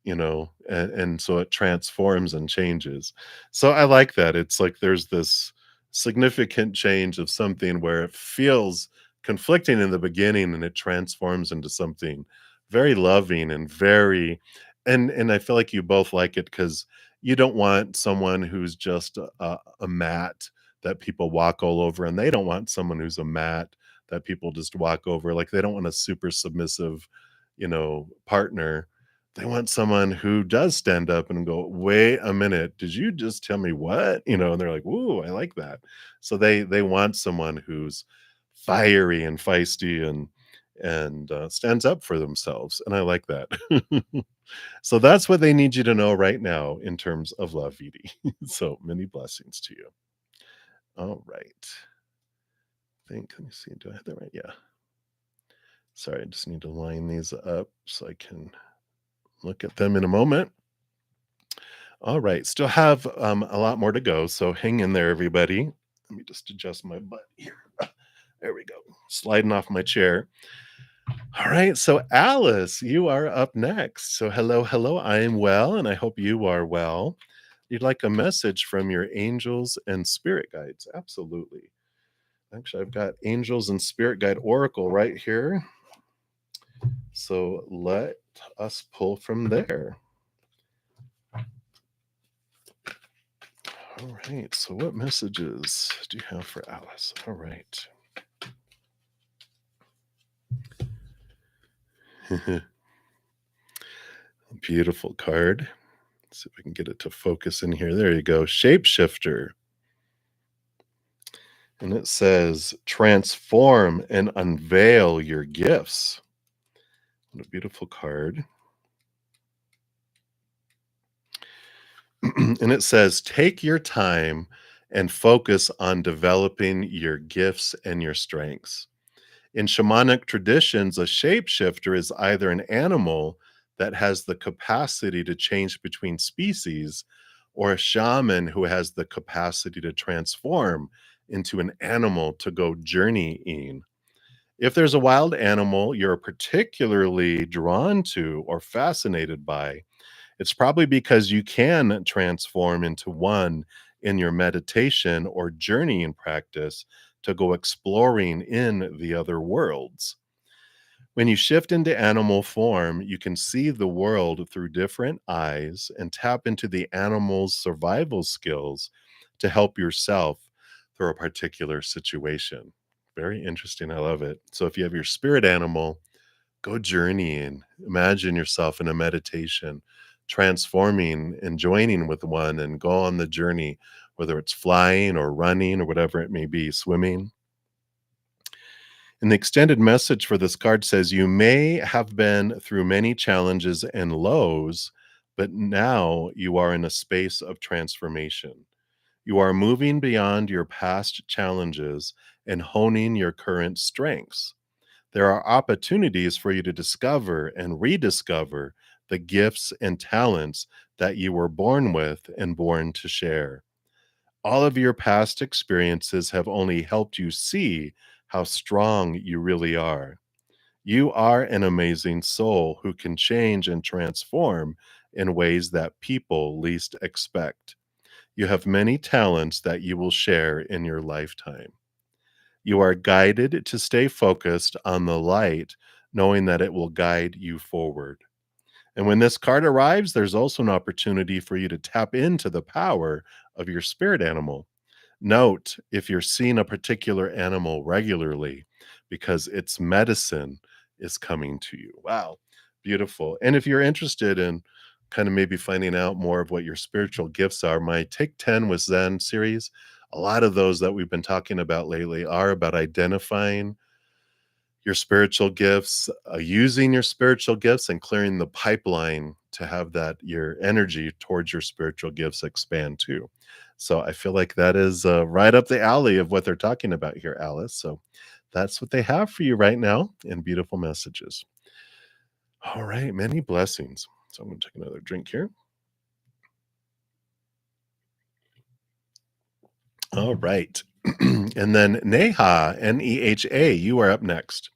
and so it transforms and changes. So I like that. It's like there's this significant change of something where it feels conflicting in the beginning and it transforms into something very loving and very and I feel like you both like it because you don't want someone who's just a mat that people walk all over, and they don't want someone who's a mat that people just walk over. Like they don't want a super submissive, partner. They want someone who does stand up and go, "Wait a minute, did you just tell me what?" And they're like, "Ooh, I like that." So they want someone who's fiery and feisty and stands up for themselves, and I like that. So that's what they need you to know right now in terms of love, VD. So many blessings to you. All right. Let me see. Do I have that right? Yeah. Sorry, I just need to line these up so I can look at them in a moment. All right, still have a lot more to go, so hang in there, everybody. Let me just adjust my butt here. There we go. Sliding off my chair. All right, so Alice, you are up next. So hello, hello. I am well, and I hope you are well. You'd like a message from your angels and spirit guides? Absolutely. Actually, I've got angels and spirit guide oracle right here. So let us pull from there. All right. So, what messages do you have for Alice? All right. Beautiful card. Let's see if I can get it to focus in here. There you go. Shapeshifter. And it says, transform and unveil your gifts. What a beautiful card. And it says, take your time and focus on developing your gifts and your strengths. In shamanic traditions, a shapeshifter is either an animal that has the capacity to change between species, or a shaman who has the capacity to transform into an animal to go journeying. If there's a wild animal you're particularly drawn to or fascinated by, it's probably because you can transform into one in your meditation or journeying practice to go exploring in the other worlds. When you shift into animal form, you can see the world through different eyes and tap into the animal's survival skills to help yourself through a particular situation. Very interesting. I love it. So, if you have your spirit animal, go journeying. Imagine yourself in a meditation, transforming and joining with one and go on the journey, whether it's flying or running or whatever it may be, swimming. And the extended message for this card says, you may have been through many challenges and lows, but now you are in a space of transformation. You are moving beyond your past challenges and honing your current strengths. There are opportunities for you to discover and rediscover the gifts and talents that you were born with and born to share. All of your past experiences have only helped you see how strong you really are. You are an amazing soul who can change and transform in ways that people least expect. You have many talents that you will share in your lifetime. You are guided to stay focused on the light, knowing that it will guide you forward. And when this card arrives, there's also an opportunity for you to tap into the power of your spirit animal. Note if you're seeing a particular animal regularly because its medicine is coming to you. Wow, beautiful. And if you're interested in kind of maybe finding out more of what your spiritual gifts are, my Take 10 with Zen series, a lot of those that we've been talking about lately are about identifying your spiritual gifts, using your spiritual gifts and clearing the pipeline to have that your energy towards your spiritual gifts expand too. So I feel like that is right up the alley of what they're talking about here, Alice. So that's what they have for you right now in beautiful messages. All right, many blessings. So I'm going to take another drink here. All right. And then Neha, Neha, you are up next.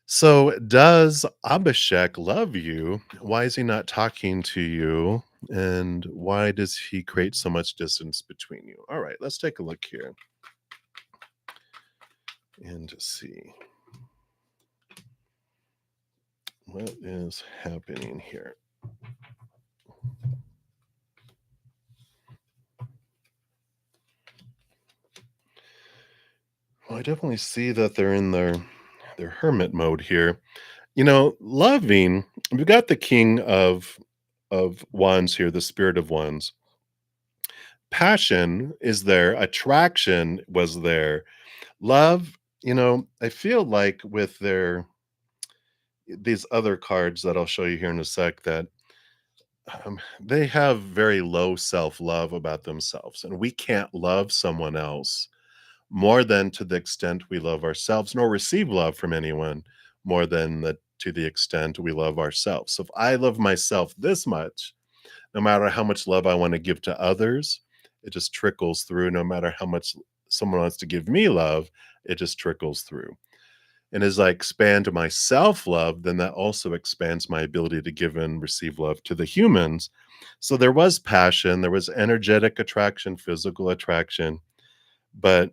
So, does Abhishek love you? Why is he not talking to you? And why does he create so much distance between you? All right, let's take a look here and see what is happening here. Well, I definitely see that they're in their hermit mode here. You know, loving, we've got the king of wands here, the spirit of wands. Passion is there, attraction was there. Love, I feel like with these other cards that I'll show you here in a sec that they have very low self-love about themselves, and we can't love someone else more than to the extent we love ourselves, nor receive love from anyone more than to the extent we love ourselves. So if I love myself this much, no matter how much love I want to give to others, it just trickles through. No matter how much someone wants to give me love, it just trickles through. And as I expand my self love, then that also expands my ability to give and receive love to the humans. So there was passion, there was energetic attraction, physical attraction, but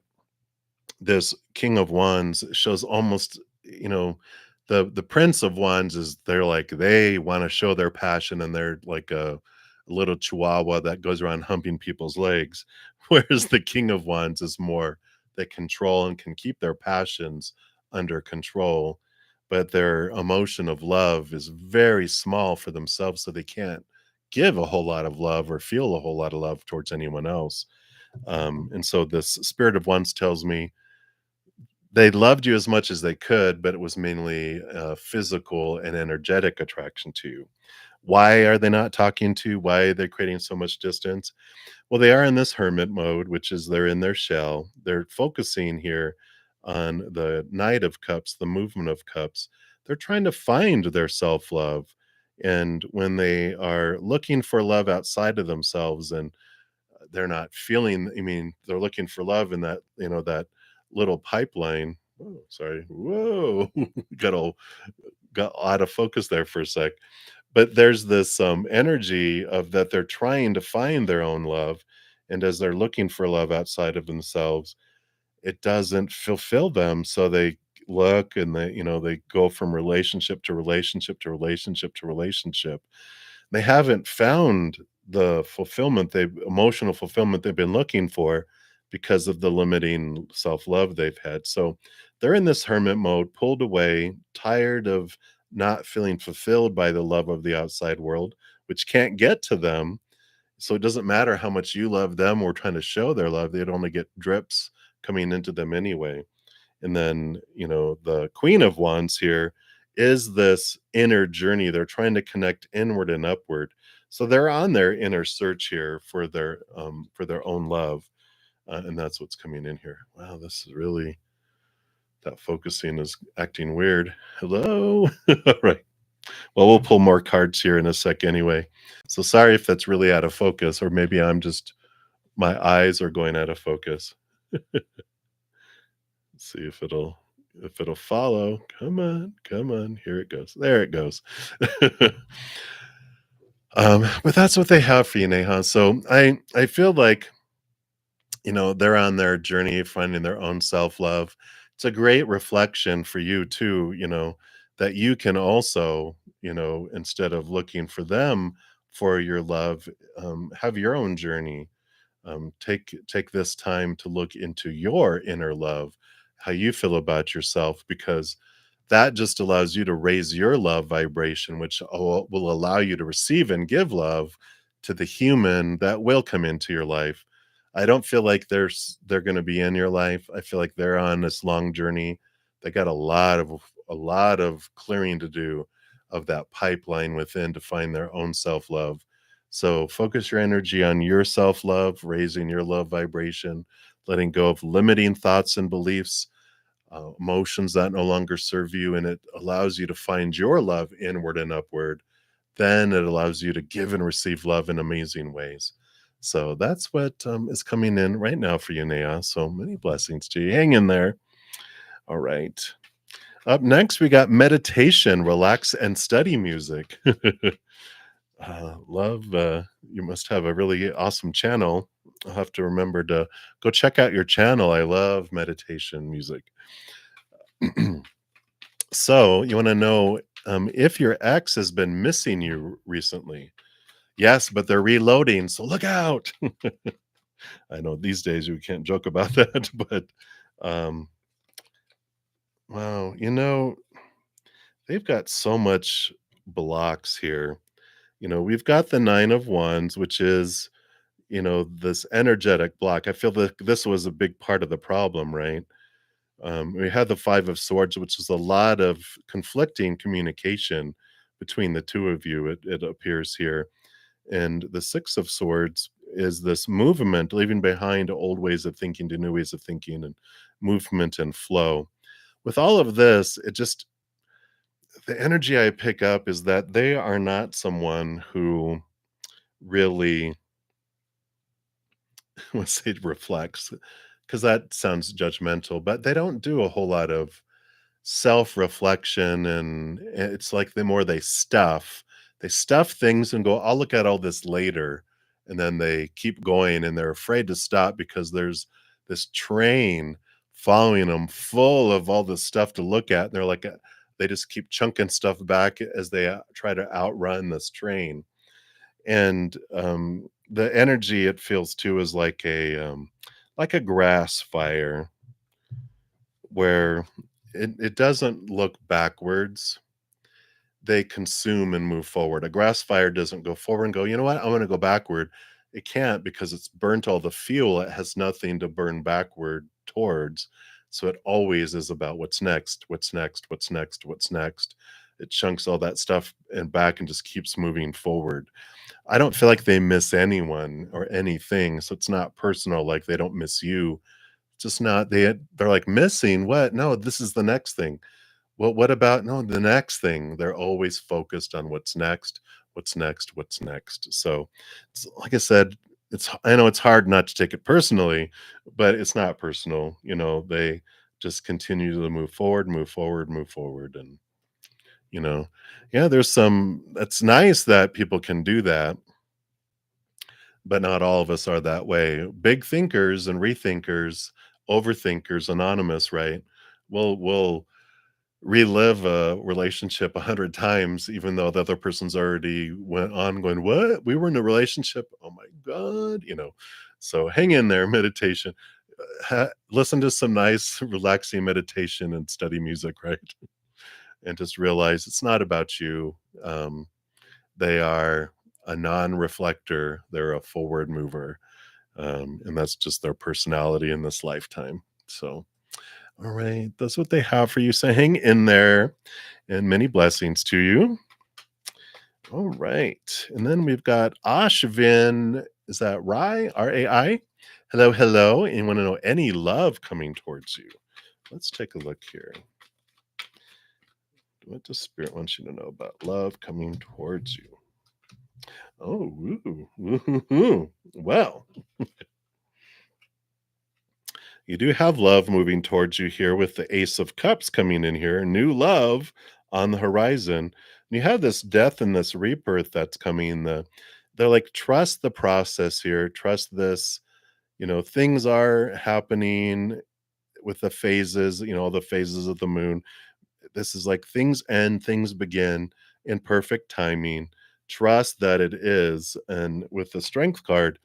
this King of Wands shows almost, the Prince of Wands is they're like they want to show their passion and they're like a little chihuahua that goes around humping people's legs, whereas the King of Wands is more they control and can keep their passions under control, but their emotion of love is very small for themselves, so they can't give a whole lot of love or feel a whole lot of love towards anyone else. And so this Spirit of Wands tells me they loved you as much as they could, but it was mainly physical and energetic attraction to you. Why are they not talking to? Why are they creating so much distance? Well, they are in this hermit mode, which is they're in their shell. They're focusing here on the Knight of Cups, the movement of cups. They're trying to find their self love. And when they are looking for love outside of themselves and they're not feeling, I mean, they're looking for love in that, that little pipeline. Oh, sorry. Whoa. got out of focus there for a sec. But there's this energy of that they're trying to find their own love and as they're looking for love outside of themselves, it doesn't fulfill them, so they look and they go from relationship to relationship to relationship to relationship. They haven't found the fulfillment they emotional fulfillment they've been looking for because of the limiting self-love they've had. So they're in this hermit mode, pulled away, tired of not feeling fulfilled by the love of the outside world, which can't get to them. So it doesn't matter how much you love them or trying to show their love, they'd only get drips coming into them anyway. And then, the Queen of Wands here is this inner journey. They're trying to connect inward and upward. So they're on their inner search here for their own love. And that's what's coming in here. Wow, this is really that focusing is acting weird. Hello. All right. Well, we'll pull more cards here in a sec anyway. So sorry if that's really out of focus, or maybe I'm just my eyes are going out of focus. See if it'll follow. Come on, come on. Here it goes. There it goes. But that's what they have for you, Neha. So I feel like they're on their journey finding their own self-love. It's a great reflection for you too, that you can also, instead of looking for them for your love, have your own journey. Take this time to look into your inner love, how you feel about yourself, because that just allows you to raise your love vibration, which will allow you to receive and give love to the human that will come into your life. I don't feel like they're going to be in your life. I feel like they're on this long journey. They got a lot of clearing to do of that pipeline within to find their own self-love. So focus your energy on your self-love, raising your love vibration, letting go of limiting thoughts and beliefs, emotions that no longer serve you, and it allows you to find your love inward and upward. Then it allows you to give and receive love in amazing ways. So that's what is coming in right now for you, Nea. So many blessings to you. Hang in there. All right. Up next, we got meditation, relax, and study music. Love, you must have a really awesome channel. I'll have to remember to go check out your channel. I love meditation music. So, you want to know if your ex has been missing you recently? Yes, but they're reloading, so look out. I know these days you can't joke about that, but um, wow, they've got so much blocks here. We've got the Nine of Wands, which is, this energetic block. I feel that this was a big part of the problem, right? We had the Five of Swords, which is a lot of conflicting communication between the two of you, it appears here. And the Six of Swords is this movement, leaving behind old ways of thinking to new ways of thinking and movement and flow. With all of this, the energy I pick up is that they are not someone who really, let's say, reflects, because that sounds judgmental, but they don't do a whole lot of self-reflection, and it's like the more they stuff things and go, I'll look at all this later, and then they keep going and they're afraid to stop because there's this train following them full of all this stuff to look at. And they're like, they just keep chunking stuff back as they try to outrun this train. And the energy it feels too is like a grass fire, where it doesn't look backwards. They consume and move forward. A grass fire doesn't go forward and go, you know what, I want to go backward. It can't, because it's burnt all the fuel. It has nothing to burn backward towards. So it always is about what's next, what's next, what's next, what's next. It chunks all that stuff and back and just keeps moving forward. I don't feel like they miss anyone or anything. So it's not personal, like they don't miss you. It's just not, they're like, missing what? No, this is the next thing. Well, what about, no, the next thing? They're always focused on what's next, what's next, what's next. So, it's like I said, I know it's hard not to take it personally, but it's not personal. They just continue to move forward, move forward, move forward. And, you know, yeah, that's nice that people can do that. but not all of us are that way. Big thinkers and rethinkers, overthinkers, anonymous, right? Will relive a relationship 100 times, even though the other person's already went on going, "What? We were in a relationship? Oh my god," you know? So hang in there, meditation. Listen to some nice, relaxing meditation and study music, right? And just realize it's not about you. They are a non-reflector, they're a forward mover, and that's just their personality in this lifetime. So, all right, that's what they have for you. So hang in there, and many blessings to you. All right, and then we've got Ashvin. Is that Rai? Rai? Hello, hello. And want to know any love coming towards you? Let's take a look here. What does Spirit want you to know about love coming towards you? Oh, woo, woo. Well, you do have love moving towards you here with the Ace of Cups coming in here, new love on the horizon. And you have this death and this rebirth that's coming. They're like, trust the process here, trust this. Things are happening with the phases, all the phases of the moon. This is like things end, things begin in perfect timing. Trust that it is. And with the strength card,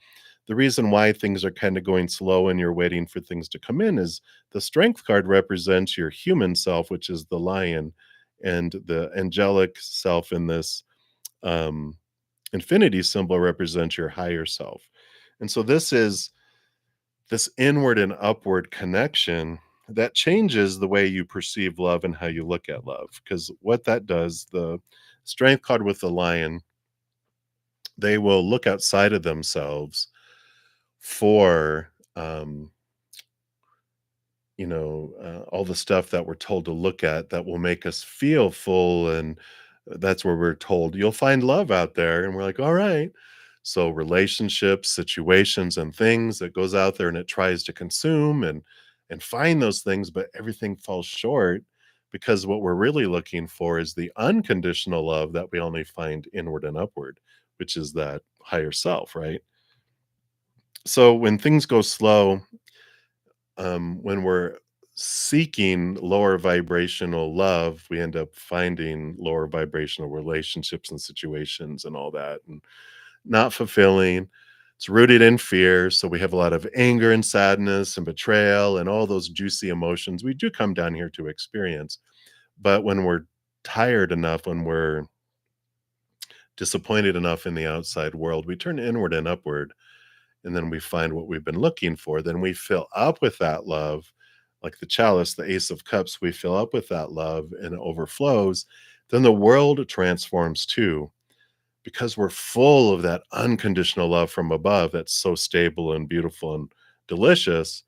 the reason why things are kind of going slow and you're waiting for things to come in is the strength card represents your human self, which is the lion, and the angelic self in this um, infinity symbol represents your higher self. And so this is this inward and upward connection that changes the way you perceive love and how you look at love. Because what that does, the strength card with the lion, they will look outside of themselves for all the stuff that we're told to look at that will make us feel full. And that's where we're told you'll find love out there. And we're like, all right. So relationships, situations, and things that goes out there and it tries to consume and find those things, but everything falls short because what we're really looking for is the unconditional love that we only find inward and upward, which is that higher self, right? So when things go slow, when we're seeking lower vibrational love, we end up finding lower vibrational relationships and situations and all that, and not fulfilling. It's rooted in fear. So we have a lot of anger and sadness and betrayal and all those juicy emotions we do come down here to experience. But when we're tired enough, when we're disappointed enough in the outside world, we turn inward and upward, and then we find what we've been looking for. Then we fill up with that love, like the chalice, the Ace of Cups, we fill up with that love and it overflows. Then the world transforms too, because we're full of that unconditional love from above that's so stable and beautiful and delicious.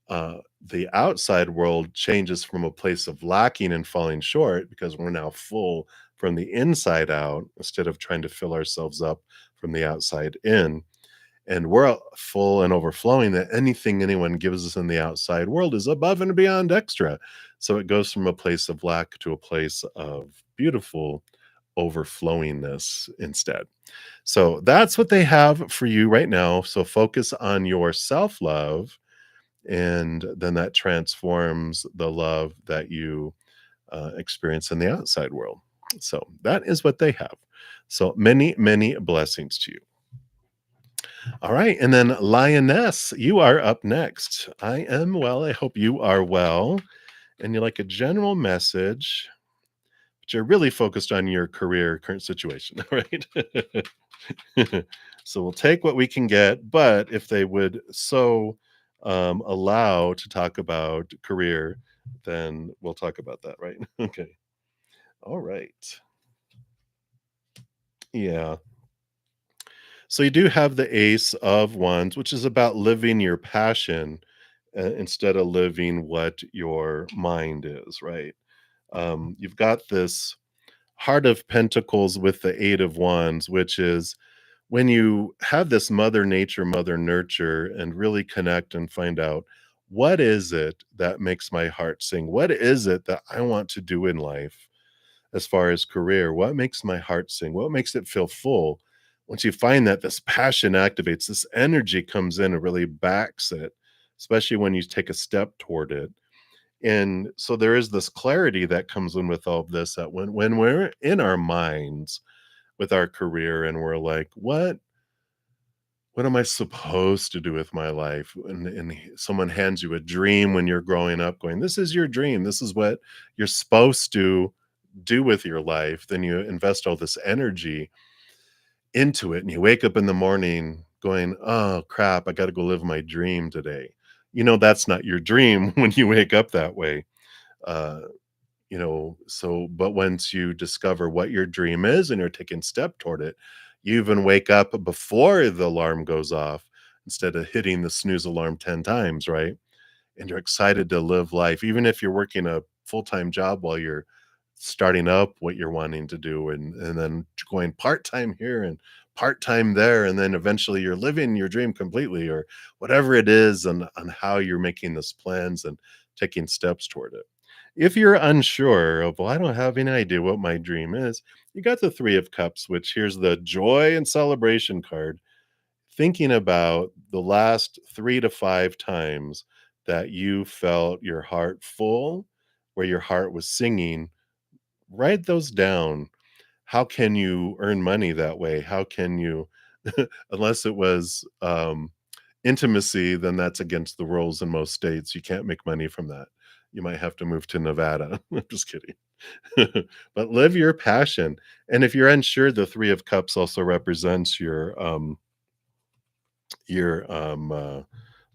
The outside world changes from a place of lacking and falling short because we're now full from the inside out instead of trying to fill ourselves up from the outside in. And we're full and overflowing that anything anyone gives us in the outside world is above and beyond extra. So it goes from a place of lack to a place of beautiful overflowingness instead. So that's what they have for you right now. So focus on your self love, and then that transforms the love that you experience in the outside world. So that is what they have. So many, many blessings to you. All right. And then Lioness, you are up next. I am well. I hope you are well. And you like a general message, but you're really focused on your career current situation, right? So we'll take what we can get, but if they would so allow to talk about career, then we'll talk about that, right? Okay. All right. Yeah. So you do have the Ace of Wands, which is about living your passion instead of living what your mind is, right? You've got this Heart of Pentacles with the Eight of Wands, which is when you have this mother nature, mother nurture, and really connect and find out what is it that makes my heart sing? What is it that I want to do in life as far as career? What makes my heart sing? What makes it feel full? Once you find that, this passion activates, this energy comes in and really backs it, especially when you take a step toward it. And so there is this clarity that comes in with all of this, that when we're in our minds with our career and we're like, what am I supposed to do with my life? Someone hands you a dream when you're growing up, going, this is your dream. This is what you're supposed to do with your life. Then you invest all this energy into it and you wake up in the morning going, oh crap, I got to go live my dream today. That's not your dream when you wake up that way. Uh, so but once you discover what your dream is and you're taking step toward it, you even wake up before the alarm goes off instead of hitting the snooze alarm 10 times, right? And you're excited to live life even if you're working a full-time job while you're starting up what you're wanting to do, and then going part-time here and part-time there, and then eventually you're living your dream completely, or whatever it is, on how you're making those plans and taking steps toward it. If you're unsure of, well, I don't have any idea what my dream is, you got the Three of Cups, which here's the joy and celebration card. Thinking about the last 3 to 5 times that you felt your heart full, where your heart was singing, write those down. How can you earn money that way? How can you, unless it was intimacy, then that's against the rules in most states. You can't make money from that. You might have to move to Nevada. I'm just kidding. But live your passion. And if you're unsure, the Three of Cups also represents your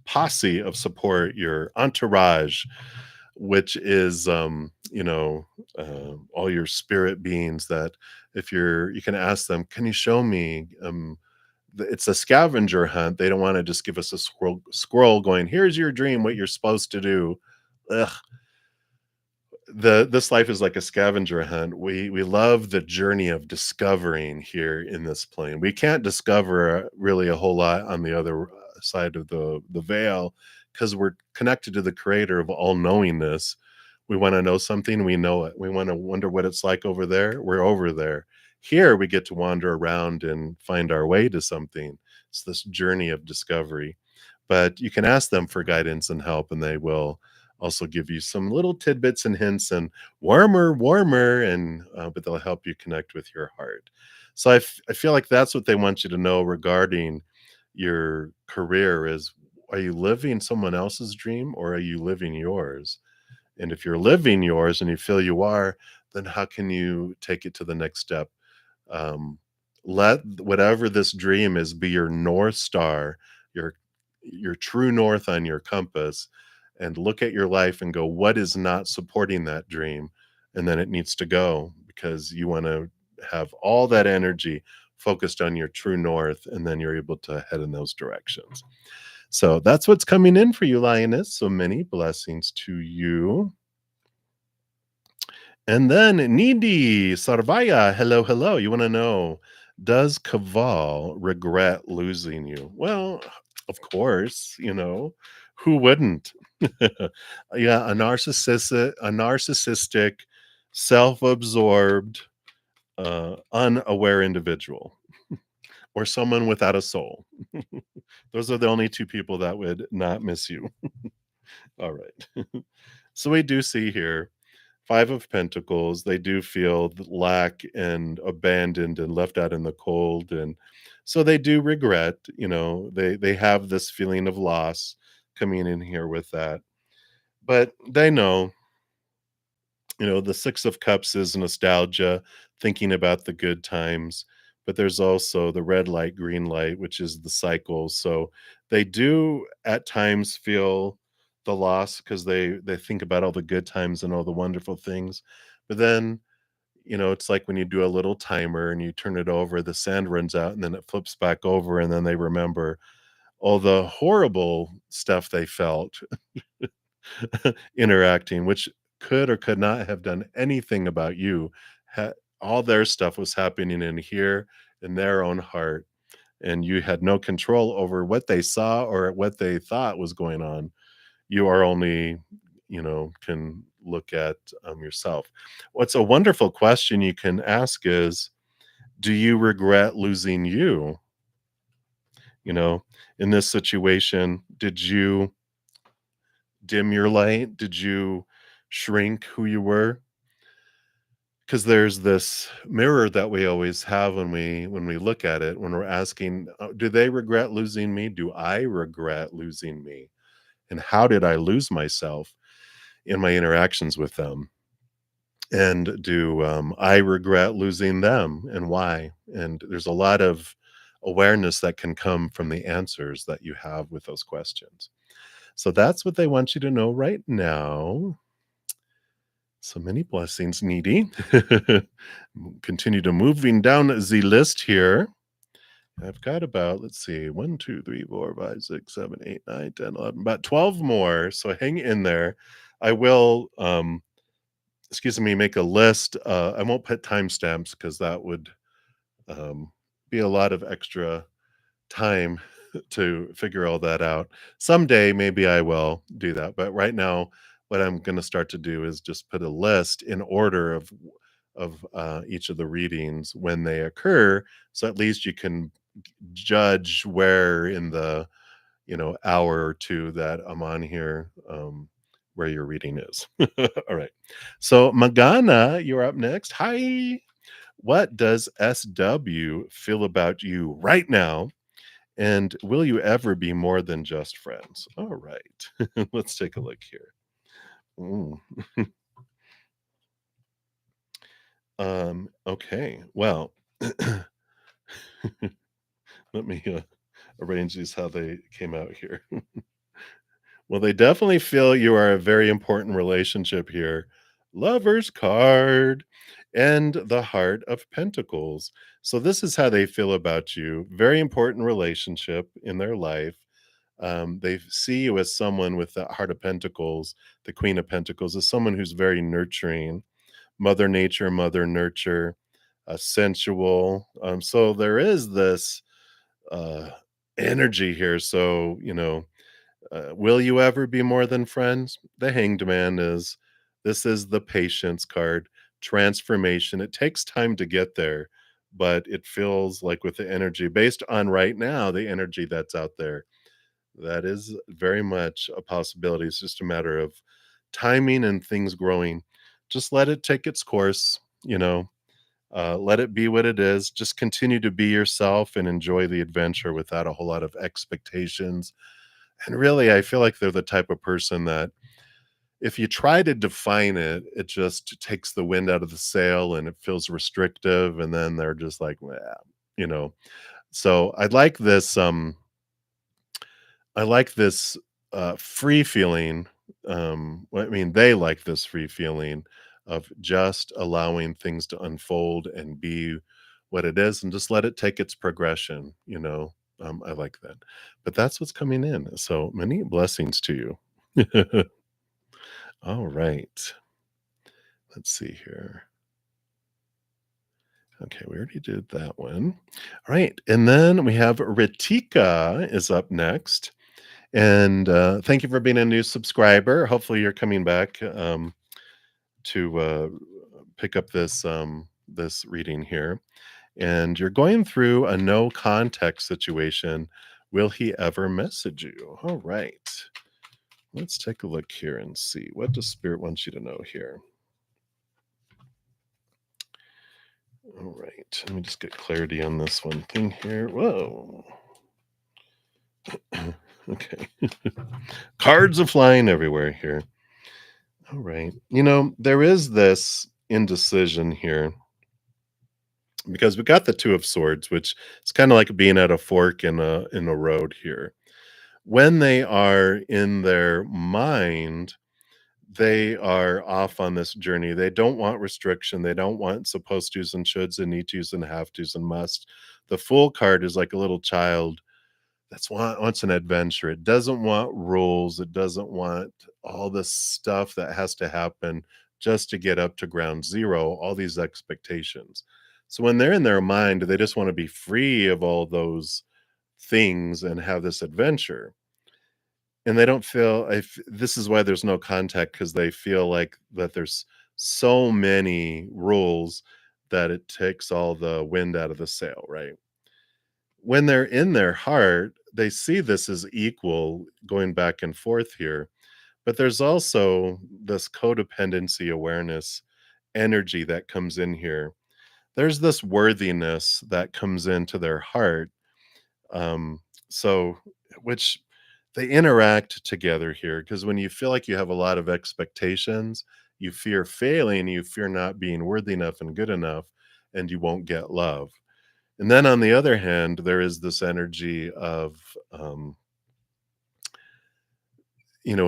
posse of support, your entourage, which is all your spirit beings, that if you can ask them, can you show me, it's a scavenger hunt. They don't want to just give us a scroll going, here's your dream, what you're supposed to do. Ugh. This life is like a scavenger hunt. We love the journey of discovering here in this plane. We can't discover really a whole lot on the other side of the veil, because we're connected to the creator of all knowingness. We want to know something, we know it. We want to wonder what it's like over there, we're over there. Here we get to wander around and find our way to something. It's this journey of discovery. But you can ask them for guidance and help, and they will also give you some little tidbits and hints and warmer, and but they'll help you connect with your heart. So I feel like that's what they want you to know regarding your career is, are you living someone else's dream or are you living yours? And if you're living yours and you feel you are, then how can you take it to the next step? um, Let whatever this dream is be your north star, your true north on your compass, and look at your life and go, what is not supporting that dream? And then it needs to go, because you want to have all that energy focused on your true north, and then you're able to head in those directions. So that's what's coming in for you, Lioness. So many blessings to you. And then Needy Sarvaya, hello, hello. You want to know, does Kaval regret losing you? Well, of course, who wouldn't? Yeah, a narcissistic, self-absorbed, unaware individual, or someone without a soul. Those are the only two people that would not miss you. All right. So we do see here Five of Pentacles. They do feel the lack and abandoned and left out in the cold, and so they do regret. They have this feeling of loss coming in here with that, but they know. The Six of Cups is nostalgia, thinking about the good times, but there's also the red light, green light, which is the cycle. So they do at times feel the loss, because they think about all the good times and all the wonderful things. But then, it's like when you do a little timer and you turn it over, the sand runs out and then it flips back over, and then they remember all the horrible stuff they felt interacting, which could or could not have done anything about you. Ha- all their stuff was happening in here, in their own heart, and you had no control over what they saw or what they thought was going on. You are only, can look at yourself. What's a wonderful question you can ask is, Do you regret losing you? You know, in this situation, did you dim your light? Did you shrink who you were? Because there's this mirror that we always have when we look at it, when we're asking, do they regret losing me? Do I regret losing me? And how did I lose myself in my interactions with them? And do I regret losing them and why? And there's a lot of awareness that can come from the answers that you have with those questions. So that's what they want you to know right now. So many blessings, needy. Continue to moving down the list here. I've got about, let's see, 1, 2, 3, 4, 5, 6, 7, 8, 9, 10, 11, about 12 more. So hang in there. I will, excuse me, make a list. I won't put timestamps because that would um, be a lot of extra time to figure all that out. Someday, maybe I will do that. But right now, what I'm going to start to do is just put a list in order of each of the readings when they occur, so at least you can judge where in the hour or two that I'm on here, where your reading is. All right. So Magana, you're up next. Hi. What does SW feel about you right now? And will you ever be more than just friends? All right. Let's take a look here. Mm, okay. Well, let me arrange these how they came out here. Well, they definitely feel you are a very important relationship here. Lover's card and the Heart of Pentacles. So, this is how they feel about you. Very important relationship in their life. They see you as someone with the Heart of Pentacles, the Queen of Pentacles, as someone who's very nurturing, Mother Nature, Mother Nurture, sensual. So, there is this uh, energy here. So, will you ever be more than friends? The Hanged Man is. This is the Patience card, transformation. It takes time to get there, but it feels like with the energy based on right now, the energy that's out there, that is very much a possibility. It's just a matter of timing and things growing. Just let it take its course, let it be what it is. Just continue to be yourself and enjoy the adventure without a whole lot of expectations. And really, I feel like they're the type of person that if you try to define it, it just takes the wind out of the sail and it feels restrictive. And then they're just like, well, you know. So I like this free feeling. I mean, they like this free feeling of just allowing things to unfold and be what it is and just let it take its progression. I like that. But that's what's coming in. So many blessings to you. All right. Let's see here. Okay, we already did that one. All right. And then we have Ritika is up next. And thank you for being a new subscriber. Hopefully, you're coming back to pick up this reading here. And you're going through a no context situation. Will he ever message you? All right. Let's take a look here and see what does Spirit want you to know here. All right. Let me just get clarity on this one thing here. Whoa. Okay. Cards are flying everywhere here. All right. There is this indecision here because we got the Two of Swords, which is kind of like being at a fork in a road here. When they are in their mind, they are off on this journey. They don't want restriction. They don't want supposed tos and shoulds and need tos and have tos and must. The Fool card is like a little child wants an adventure. It doesn't want rules. It doesn't want all this stuff that has to happen just to get up to ground zero, all these expectations. So when they're in their mind, they just want to be free of all those things and have this adventure. And they don't feel if this is why there's no contact because they feel like that there's so many rules that it takes all the wind out of the sail, right? When they're in their heart, they see this as equal going back and forth here. But there's also this codependency awareness energy that comes in here. There's this worthiness that comes into their heart. Um, so, which they interact together here because when you feel like you have a lot of expectations, you fear failing, you fear not being worthy enough and good enough, and you won't get love. And then on the other hand, there is this energy of,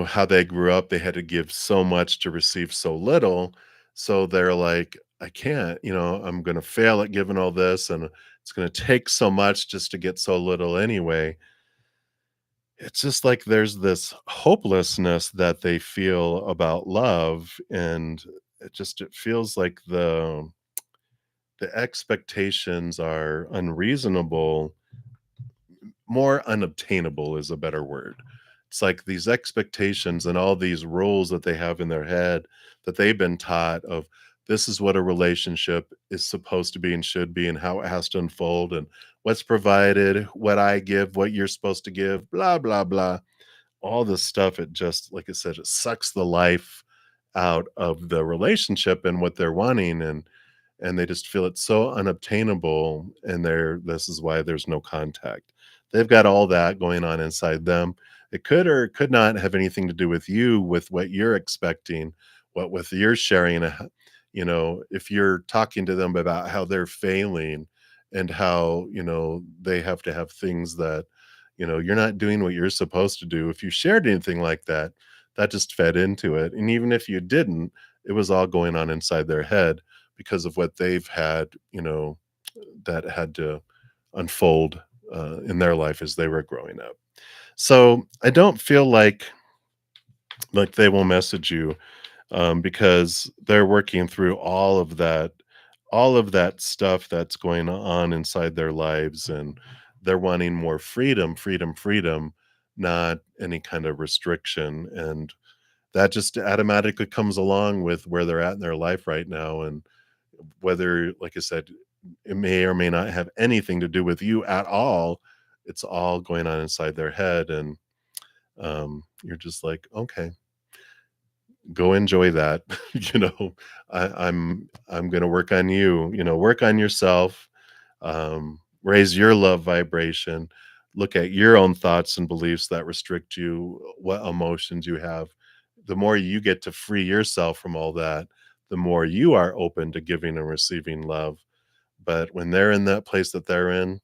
how they grew up, they had to give so much to receive so little. So they're like, I can't, I'm going to fail at giving all this, and it's going to take so much just to get so little anyway. It's just like there's this hopelessness that they feel about love. And it feels like the expectations are unreasonable. More unobtainable is a better word. It's like these expectations and all these rules that they have in their head that they've been taught of, this is what a relationship is supposed to be and should be and how it has to unfold and what's provided, what I give, what you're supposed to give, blah blah blah. All this stuff, it just, like I said, it sucks the life out of the relationship and what they're wanting, and they just feel it's so unobtainable, and this is why there's no contact. They've got all that going on inside them. It could or could not have anything to do with you, with what you're expecting, what with your sharing, if you're talking to them about how they're failing and how, they have to have things that, you're not doing what you're supposed to do. If you shared anything like that, that just fed into it. And even if you didn't, it was all going on inside their head because of what they've had, that had to unfold in their life as they were growing up. So I don't feel like they will message you because they're working through all of that stuff that's going on inside their lives, and they're wanting more freedom, freedom, freedom, not any kind of restriction. And that just automatically comes along with where they're at in their life right now. And whether, like I said, it may or may not have anything to do with you at all. It's all going on inside their head. And you're just like, okay, go enjoy that. you know, I'm going to work on you, work on yourself, raise your love vibration, look at your own thoughts and beliefs that restrict you, what emotions you have. The more you get to free yourself from all that, the more you are open to giving and receiving love. But when they're in that place that they're in,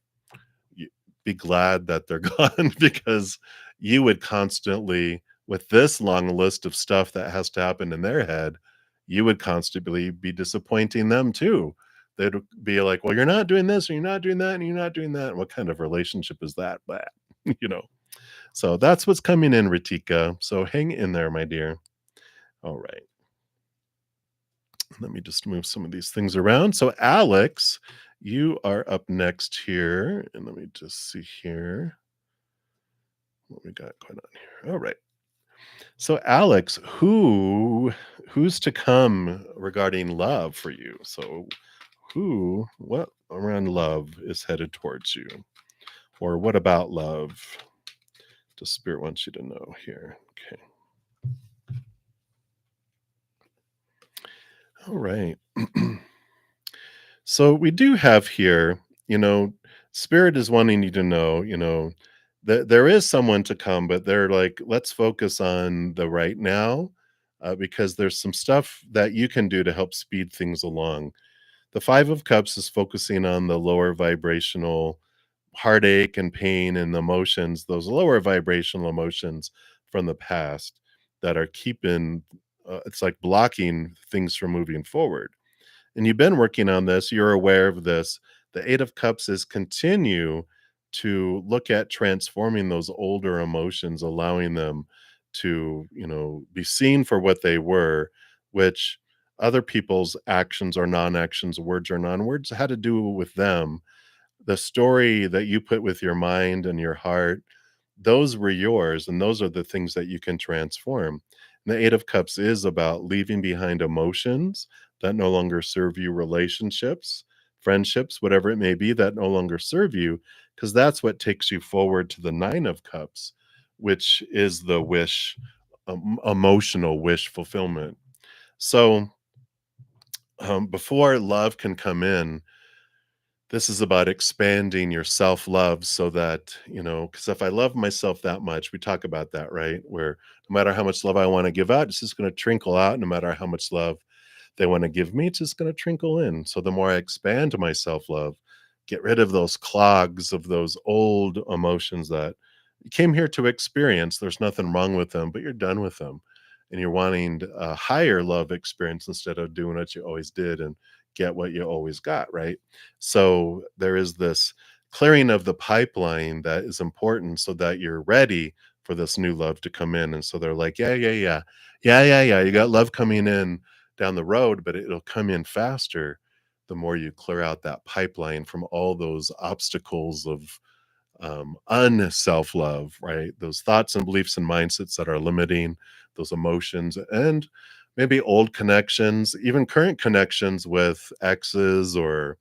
y- be glad that they're gone, because you would constantly, with this long list of stuff that has to happen in their head, you would constantly be disappointing them too. They'd be like, well, you're not doing this, or you're not doing that, and you're not doing that. What kind of relationship is that? But, you know, so that's what's coming in, Ritika. So hang in there, my dear. All right. Let me just move some of these things around. So, Alex, you are up next here. And let me just see here what we got going on here. All right. So, Alex, who's to come regarding love for you? So, what around love is headed towards you? Or what about love does Spirit wants you to know here? Okay. All right. So we do have here, Spirit is wanting you to know, that there is someone to come, but they're like, let's focus on the right now, because there's some stuff that you can do to help speed things along. The Five of Cups is focusing on the lower vibrational heartache and pain and emotions, those lower vibrational emotions from the past that are keeping, it's like blocking things from moving forward. And you've been working on this, you're aware of this. The Eight of Cups is continue to look at transforming those older emotions, allowing them to, be seen for what they were, which other people's actions or non-actions, words or non-words, had to do with them. The story that you put with your mind and your heart, those were yours, and those are the things that you can transform. And the Eight of Cups is about leaving behind emotions that no longer serve you, relationships, friendships, whatever it may be that no longer serve you, because that's what takes you forward to the 9 of cups, which is the wish, emotional wish fulfillment. So, before love can come in, this is about expanding your self-love so that, because if I love myself that much, we talk about that, right? Where no matter how much love I want to give out, it's just going to trickle out. No matter how much love they want to give me, it's just going to trickle in. So the more I expand my self-love, get rid of those clogs of those old emotions that you came here to experience. There's nothing wrong with them, but you're done with them. And you're wanting a higher love experience instead of doing what you always did and get what you always got, right? So there is this clearing of the pipeline that is important so that you're ready for this new love to come in. And so they're like, yeah, yeah, yeah, yeah, yeah, yeah. You got love coming in down the road, but it'll come in faster the more you clear out that pipeline from all those obstacles of unself love, right? Those thoughts and beliefs and mindsets that are limiting those emotions and maybe old connections, even current connections with exes or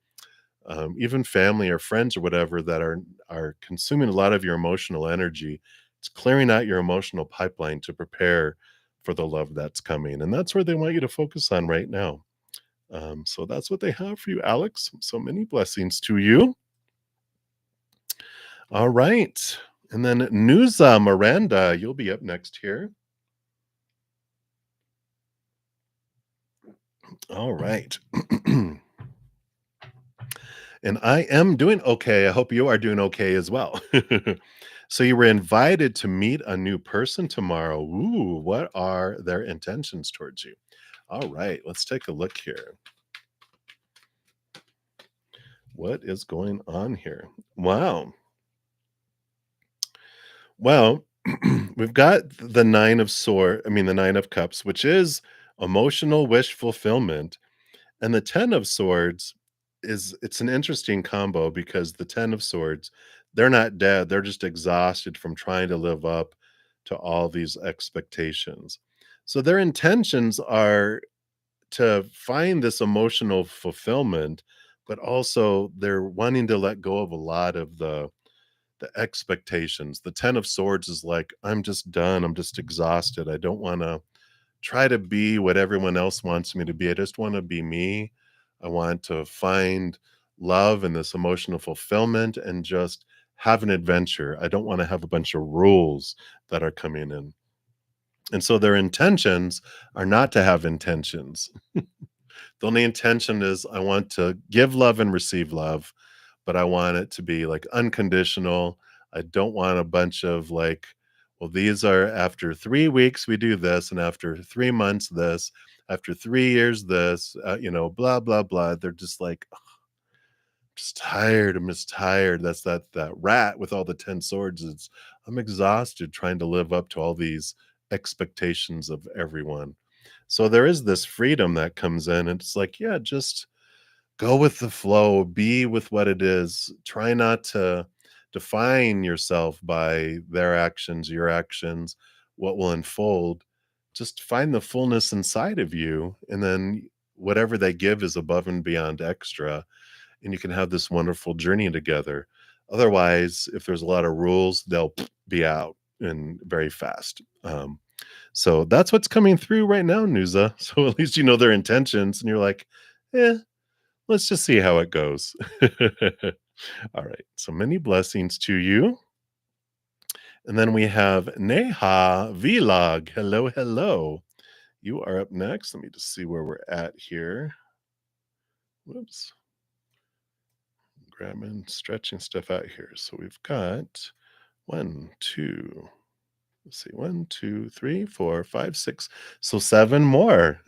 even family or friends or whatever that are consuming a lot of your emotional energy. It's clearing out your emotional pipeline to prepare for the love that's coming, and that's where they want you to focus on right now. So that's what they have for you, Alex. So many blessings to you. All right. And then Nuza Miranda, you'll be up next here. All right. And I am doing okay. I hope you are doing okay as well. So you were invited to meet a new person tomorrow. Ooh, what are their intentions towards you? All right, let's take a look here. What is going on here? Wow. Well, we've got the 9 of the 9 of cups, which is emotional wish fulfillment. And the 10 of swords it's an interesting combo because the 10 of swords, they're not dead, they're just exhausted from trying to live up to all these expectations. So their intentions are to find this emotional fulfillment, but also they're wanting to let go of a lot of the expectations. The 10 of swords is like, I'm just done, I'm just exhausted. I don't want to try to be what everyone else wants me to be. I just want to be me. I want to find love and this emotional fulfillment and just have an adventure. I don't want to have a bunch of rules that are coming in. And so their intentions are not to have intentions. The only intention is I want to give love and receive love, but I want it to be like unconditional. I don't want a bunch of like, well, these are after 3 weeks, we do this, and after 3 months, this, after 3 years, this, blah, blah, blah. They're just like, "Ugh, just tired. I'm just tired. That's that rat with all the 10 swords. I'm exhausted trying to live up to all these expectations of everyone. So there is this freedom that comes in, and it's like, yeah, just go with the flow, be with what it is. Try not to define yourself by their actions, your actions, what will unfold. Just find the fullness inside of you, and then whatever they give is above and beyond extra, and you can have this wonderful journey together. Otherwise, if there's a lot of rules, they'll be out and very fast. So that's what's coming through right now, Nusa. So at least you know their intentions, and you're like, eh, let's just see how it goes. All right. So many blessings to you. And then we have Neha Vlog. Hello, hello. You are up next. Let me just see where we're at here. Whoops. Grabbing, stretching stuff out here. So we've got one, two, let's see, 1, 2, 3, 4, 5, 6. So 7 more.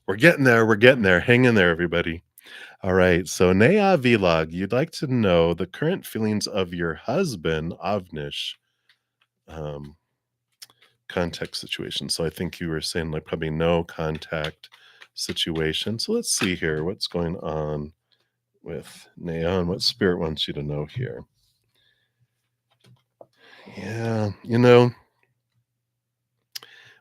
We're getting there. We're getting there. Hang in there, everybody. All right. So Naya Vlog, you'd like to know the current feelings of your husband, Avnish, um, contact situation. So I think you were saying like probably no contact situation. So let's see here what's going on with Naya and what spirit wants you to know here. Yeah,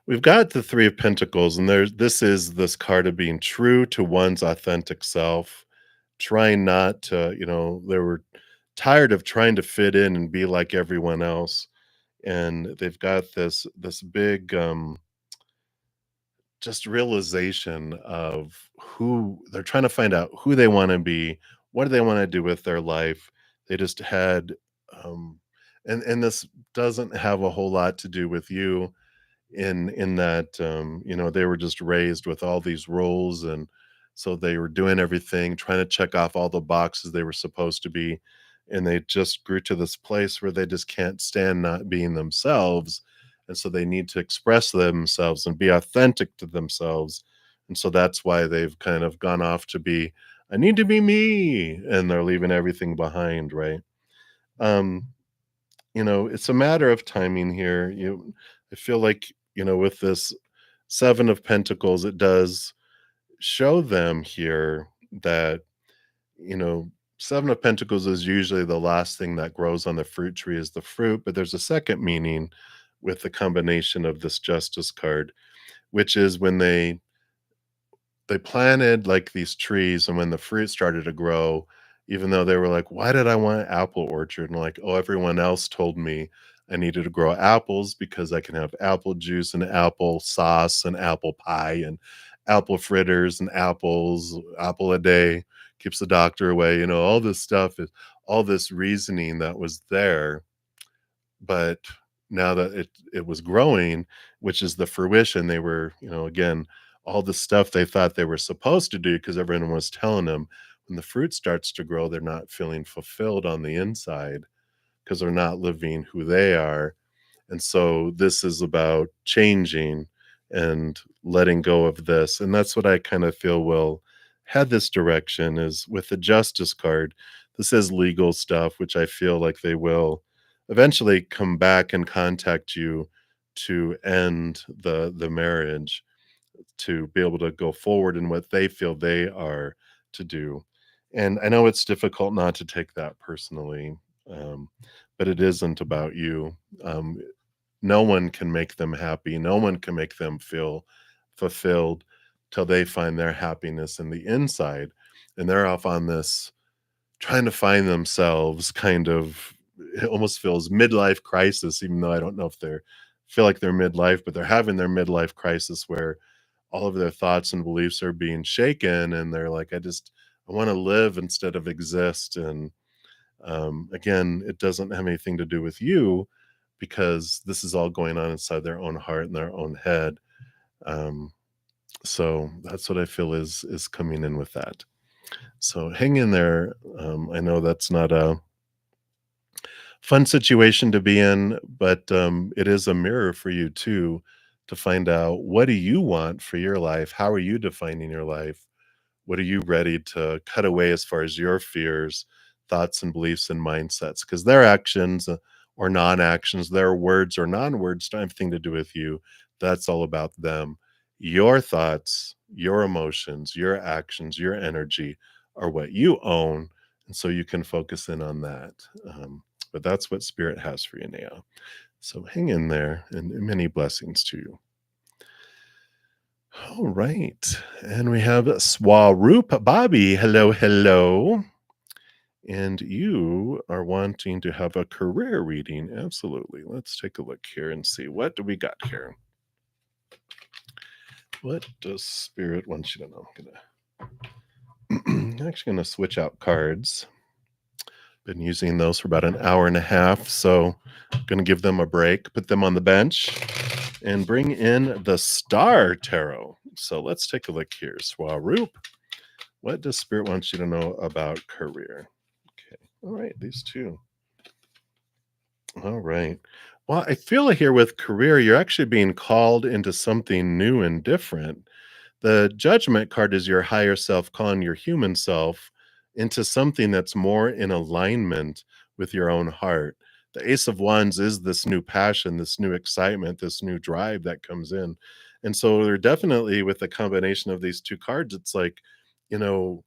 We've got the 3 of Pentacles, and this is this card of being true to one's authentic self, trying not to, they were tired of trying to fit in and be like everyone else, and they've got this big, just realization of who they're trying to find out who they wanna be, what do they wanna do with their life. They just had, um and this doesn't have a whole lot to do with you in that, they were just raised with all these roles, and so they were doing everything, trying to check off all the boxes they were supposed to be, and they just grew to this place where they just can't stand not being themselves, and so they need to express themselves and be authentic to themselves, and so that's why they've kind of gone off to be, "I need to be me," and they're leaving everything behind, right? Um, it's a matter of timing here. I feel like, with this 7 of Pentacles, it does show them here that, you know, 7 of Pentacles is usually the last thing that grows on the fruit tree is the fruit, but there's a second meaning with the combination of this Justice card, which is when they planted, like, these trees, and when the fruit started to grow, even though they were like, "Why did I want an apple orchard?" And like, "Oh, everyone else told me I needed to grow apples because I can have apple juice and apple sauce and apple pie and apple fritters and apple a day keeps the doctor away," all this stuff is all this reasoning that was there, but now that it was growing, which is the fruition, they were, again, all the stuff they thought they were supposed to do because everyone was telling them, when the fruit starts to grow, they're not feeling fulfilled on the inside because they're not living who they are. And so this is about changing and letting go of this. And that's what I kind of feel will head this direction is with the Justice card. This is legal stuff, which I feel like they will eventually come back and contact you to end the marriage, to be able to go forward in what they feel they are to do. And I know it's difficult not to take that personally, um, but it isn't about you. Um, no one can make them happy. No one can make them feel fulfilled till they find their happiness in the inside. And they're off on this trying to find themselves kind of, it almost feels midlife crisis, even though I don't know if they're feel like they're midlife, but they're having their midlife crisis where all of their thoughts and beliefs are being shaken and they're like, I want to live instead of exist. And again, it doesn't have anything to do with you because this is all going on inside their own heart and their own head. Um, so that's what I feel is coming in with that. So hang in there. I know that's not a fun situation to be in, but it is a mirror for you too to find out, what do you want for your life? How are you defining your life? What are you ready to cut away as far as your fears, thoughts, and beliefs and mindsets? Because their actions or non actions, their words or non words don't have anything to do with you. That's all about them. Your thoughts, your emotions, your actions, your energy are what you own. And so you can focus in on that. But that's what Spirit has for you now. So hang in there and many blessings to you. All right. And we have Swaroop Bobby. Hello, hello. And you are wanting to have a career reading. Absolutely. Let's take a look here and see, what do we got here? What does Spirit want you to know? I'm actually going to switch out cards. Been using those for about an hour and a half, so I'm going to give them a break, put them on the bench, and bring in the Star Tarot. So let's take a look here. Swaroop, what does Spirit want you to know about career? Okay. All right, these two. All right. Well, I feel here with career, you're actually being called into something new and different. The Judgment card is your higher self calling your human self into something that's more in alignment with your own heart. The Ace of Wands is this new passion, this new excitement, this new drive that comes in. And so they're definitely, with the combination of these two cards, it's like, you know,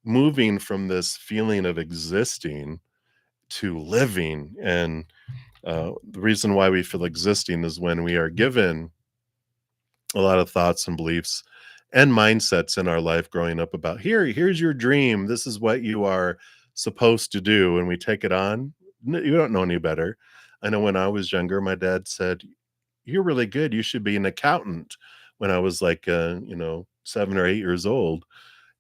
moving from this feeling of existing to living. And the reason why we feel existing is when we are given a lot of thoughts and beliefs and mindsets in our life growing up about here's your dream. This is what you are supposed to do. And we take it on. You don't know any better. I know when I was younger, my dad said, "You're really good. You should be an accountant." When I was like, 7 or 8 years old.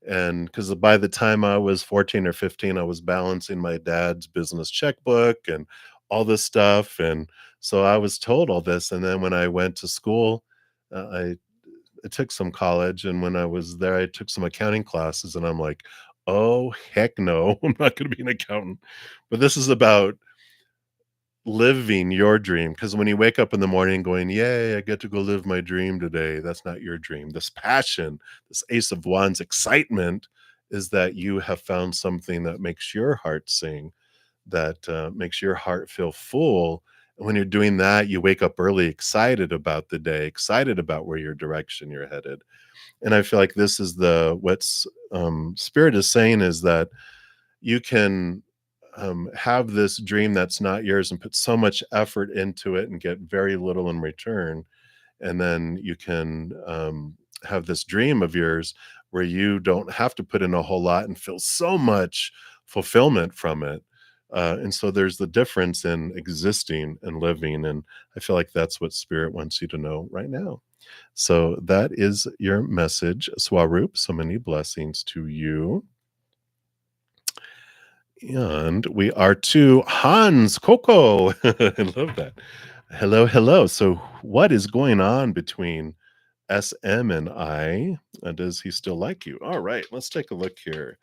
And because by the time I was 14 or 15, I was balancing my dad's business checkbook and all this stuff. And so I was told all this. And then when I went to school, I took some college. And when I was there, I took some accounting classes. And I'm like, oh, heck no, I'm not going to be an accountant. But this is about living your dream, because when you wake up in the morning going, "Yay, I get to go live my dream today," that's not your dream. This passion, this Ace of Wands excitement is that you have found something that makes your heart sing, that, makes your heart feel full, and when you're doing that, you wake up early excited about the day, excited about where your direction you're headed, and I feel like this is what's, Spirit is saying is that you can have this dream that's not yours and put so much effort into it and get very little in return. And then you can have this dream of yours where you don't have to put in a whole lot and feel so much fulfillment from it. And so there's the difference in existing and living. And I feel like that's what Spirit wants you to know right now. So that is your message, Swaroop. So many blessings to you. And we are to Hans Coco. I love that. Hello, hello. So, what is going on between SM and I? Does he still like you? All right, let's take a look here.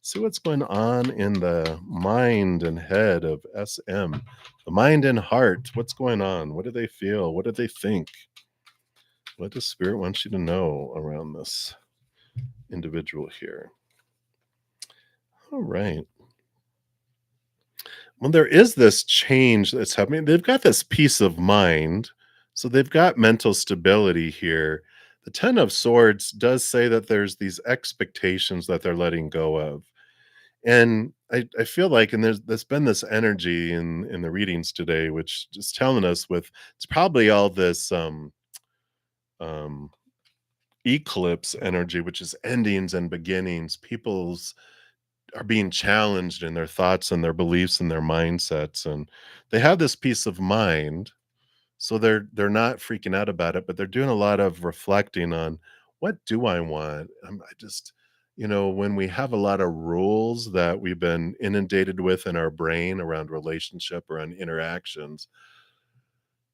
See what's going on in the mind and head of SM, the mind and heart. What's going on? What do they feel? What do they think? What does Spirit want you to know around this individual here? All right. Well, there is this change that's happening. They've got this peace of mind. So they've got mental stability here. The 10 of Swords does say that there's these expectations that they're letting go of. And I feel like, and there's been this energy in the readings today, which is telling us with it's probably all this um eclipse energy, which is endings and beginnings. People's are being challenged in their thoughts and their beliefs and their mindsets, and they have this peace of mind, so they're not freaking out about it, but they're doing a lot of reflecting on what do I want. I just when we have a lot of rules that we've been inundated with in our brain around relationship, around interactions,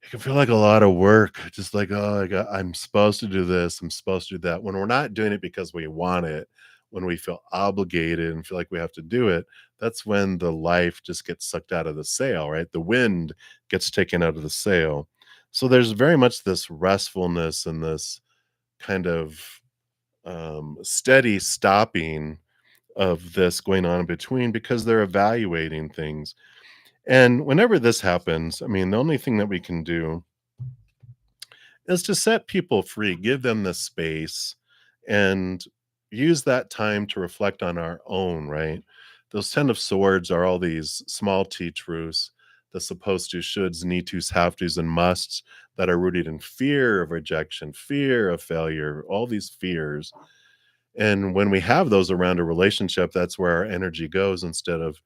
it can feel like a lot of work, just like, "Oh, I'm supposed to do this, I'm supposed to do that." When we're not doing it because we want it, when we feel obligated and feel like we have to do it, that's when the life just gets sucked out of the sail, right? The wind gets taken out of the sail. So there's very much this restfulness and this kind of, steady stopping of this going on in between because they're evaluating things. And whenever this happens, I mean, the only thing that we can do is to set people free, give them the space, and use that time to reflect on our own, right? Those 10 of Swords are all these small T truths, the supposed to, shoulds, need tos, have tos, and musts that are rooted in fear of rejection, fear of failure, all these fears. And when we have those around a relationship, that's where our energy goes instead of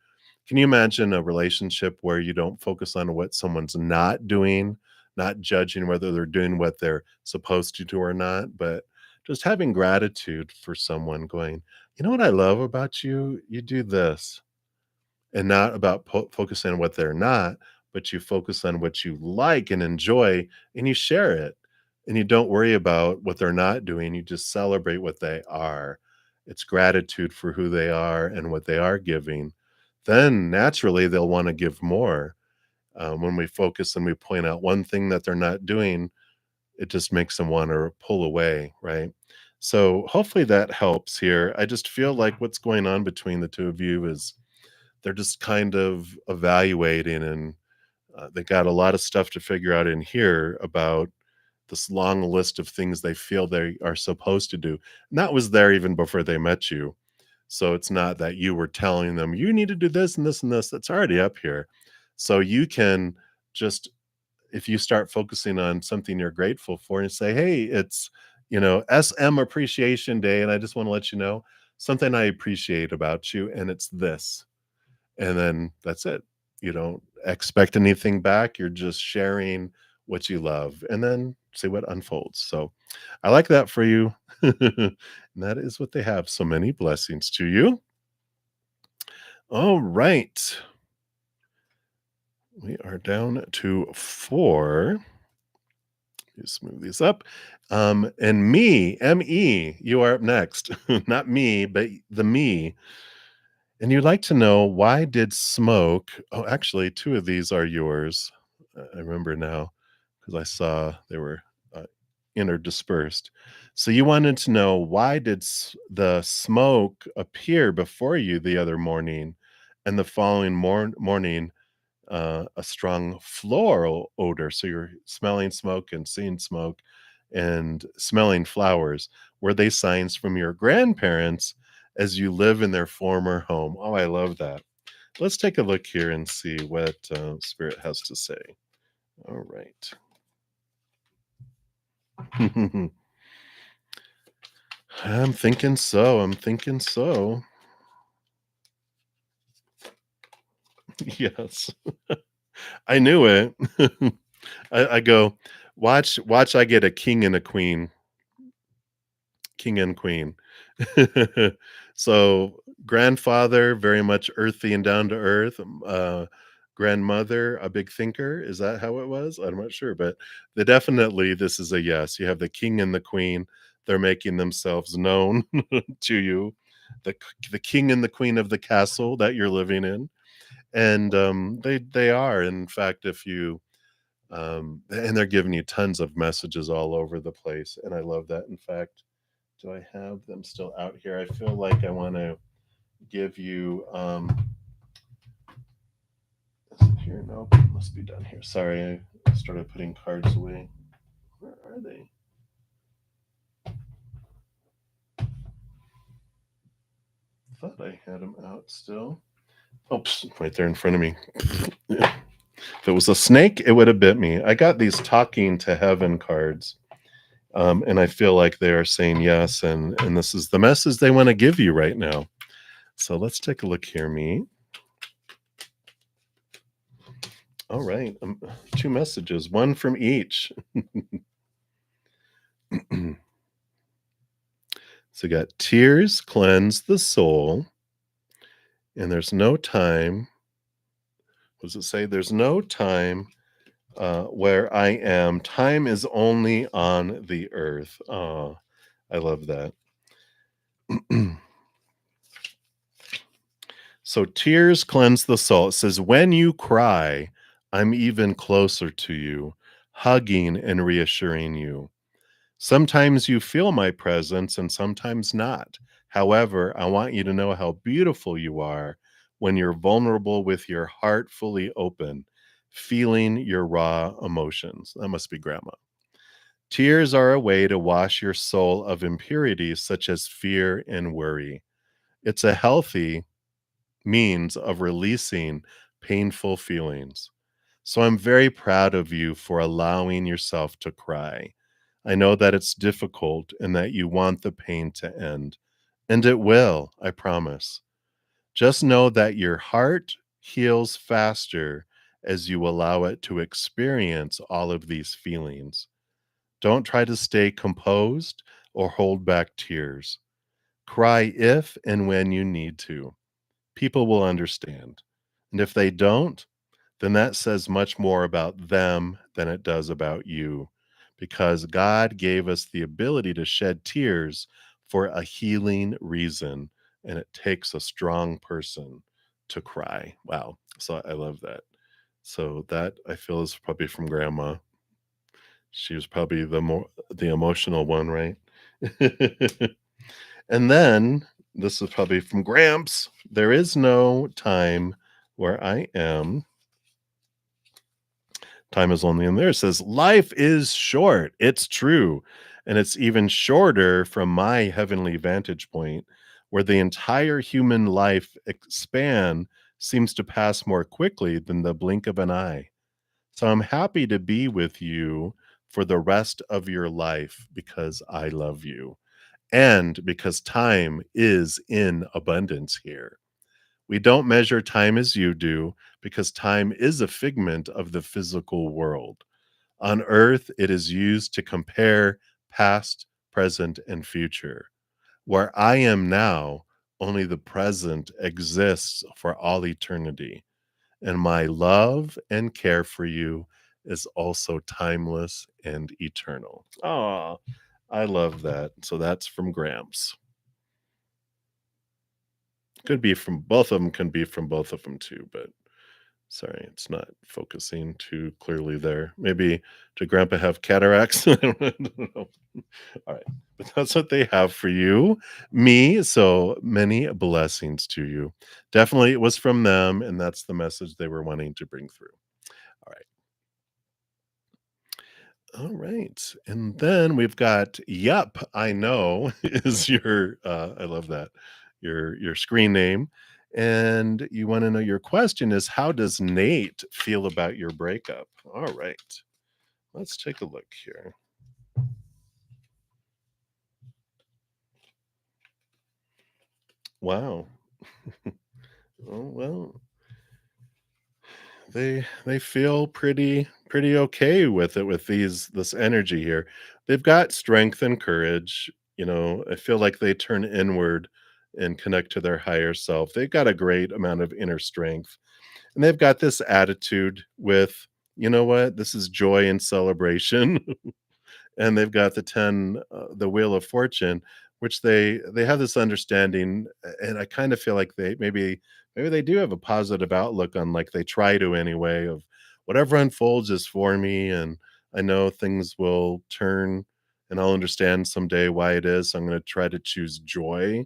can you imagine a relationship where you don't focus on what someone's not doing, not judging whether they're doing what they're supposed to do or not, but just having gratitude for someone going, "You know what I love about you? You do this." And not about focusing on what they're not, but you focus on what you like and enjoy and you share it. And you don't worry about what they're not doing. You just celebrate what they are. It's gratitude for who they are and what they are giving. Then naturally they'll want to give more. When we focus and we point out one thing that they're not doing, it just makes them want to pull away, right? So hopefully that helps here. I just feel like what's going on between the two of you is they're just kind of evaluating and they got a lot of stuff to figure out in here about this long list of things they feel they are supposed to do. And that was there even before they met you. So it's not that you were telling them you need to do this and this and this. That's already up here. So you can just if you start focusing on something you're grateful for and say, "Hey, it's, SM Appreciation Day, and I just wanna let you know something I appreciate about you, and it's this." And then that's it. You don't expect anything back, you're just sharing what you love, and then see what unfolds. So, I like that for you. And that is what they have. So many blessings to you. All right. We are down to 4. Just move these up. And me, M-E, you are up next. Not me, but the me. And you'd like to know, why did smoke actually, 2 of these are yours. I remember now because I saw they were, uh, interdispersed. So you wanted to know, why did the smoke appear before you the other morning, and the following morning a strong floral odor. So you're smelling smoke and seeing smoke and smelling flowers. Were they signs from your grandparents as you live in their former home? Oh, I love that. Let's take a look here and see what Spirit has to say. All right. I'm thinking so. I'm thinking so. Yes. I knew it. I go, watch, I get a king and a queen. King and queen. So, grandfather, very much earthy and down to earth. Grandmother, a big thinker. Is that how it was? I'm not sure, but this is a yes. You have the king and the queen. They're making themselves known to you. The king and the queen of the castle that you're living in, and they are. In fact, if you and they're giving you tons of messages all over the place, and I love that. In fact, do I have them still out here? I feel like I want to give you is it here? No, it must be done here. Sorry, I started putting cards away. Where are they? Thought I had them out still. Oops, right there in front of me. If it was a snake, it would have bit me. I got these talking to heaven cards. And I feel like they are saying yes, and this is the message they want to give you right now. So let's take a look here, me. All right, 2 messages, 1 from each. So, got tears cleanse the soul, and there's no time. What does it say? There's no time where I am. Time is only on the earth. Oh, I love that. So, tears cleanse the soul. It says, when you cry, I'm even closer to you, hugging and reassuring you. Sometimes you feel my presence and sometimes not. However, I want you to know how beautiful you are when you're vulnerable with your heart fully open, feeling your raw emotions. That must be grandma. Tears are a way to wash your soul of impurities such as fear and worry. It's a healthy means of releasing painful feelings. So I'm very proud of you for allowing yourself to cry. I know that it's difficult and that you want the pain to end, and it will, I promise. Just know that your heart heals faster as you allow it to experience all of these feelings. Don't try to stay composed or hold back tears. Cry if and when you need to. People will understand. And if they don't, then that says much more about them than it does about you, because God gave us the ability to shed tears for a healing reason, and it takes a strong person to cry. Wow. So I love that. So that, I feel, is probably from grandma. She was probably the emotional one, right? And then this is probably from Gramps. There is no time where I am. Time is only in there. It says, life is short. It's true. And it's even shorter from my heavenly vantage point, where the entire human life span seems to pass more quickly than the blink of an eye. So I'm happy to be with you for the rest of your life because I love you and because time is in abundance here. We don't measure time as you do because time is a figment of the physical world. On earth, it is used to compare past, present, and future. Where I am now, only the present exists for all eternity. And my love and care for you is also timeless and eternal. Oh, I love that. So that's from Gramps. Could be from both of them, can be from both of them too, but sorry, it's not focusing too clearly there. Maybe did Grandpa have cataracts? I don't know. All right, but that's what they have for you, me. So many blessings to you. Definitely, it was from them, and that's the message they were wanting to bring through. All right. All right. And then we've got Yup, I Know is your I love that. Your screen name. And you want to know your question is how does Nate feel about your breakup? All right. Let's take a look here. Wow. Oh, well, they feel pretty okay with it with this energy here. They've got strength and courage, you know, I feel like they turn inward and connect to their higher self. They've got a great amount of inner strength. And they've got this attitude with, you know what? This is joy and celebration. And they've got the 10 the wheel of fortune, which they have this understanding, and I kind of feel like they maybe they do have a positive outlook on, like, they try to anyway, of whatever unfolds is for me, and I know things will turn and I'll understand someday why it is. So I'm going to try to choose joy,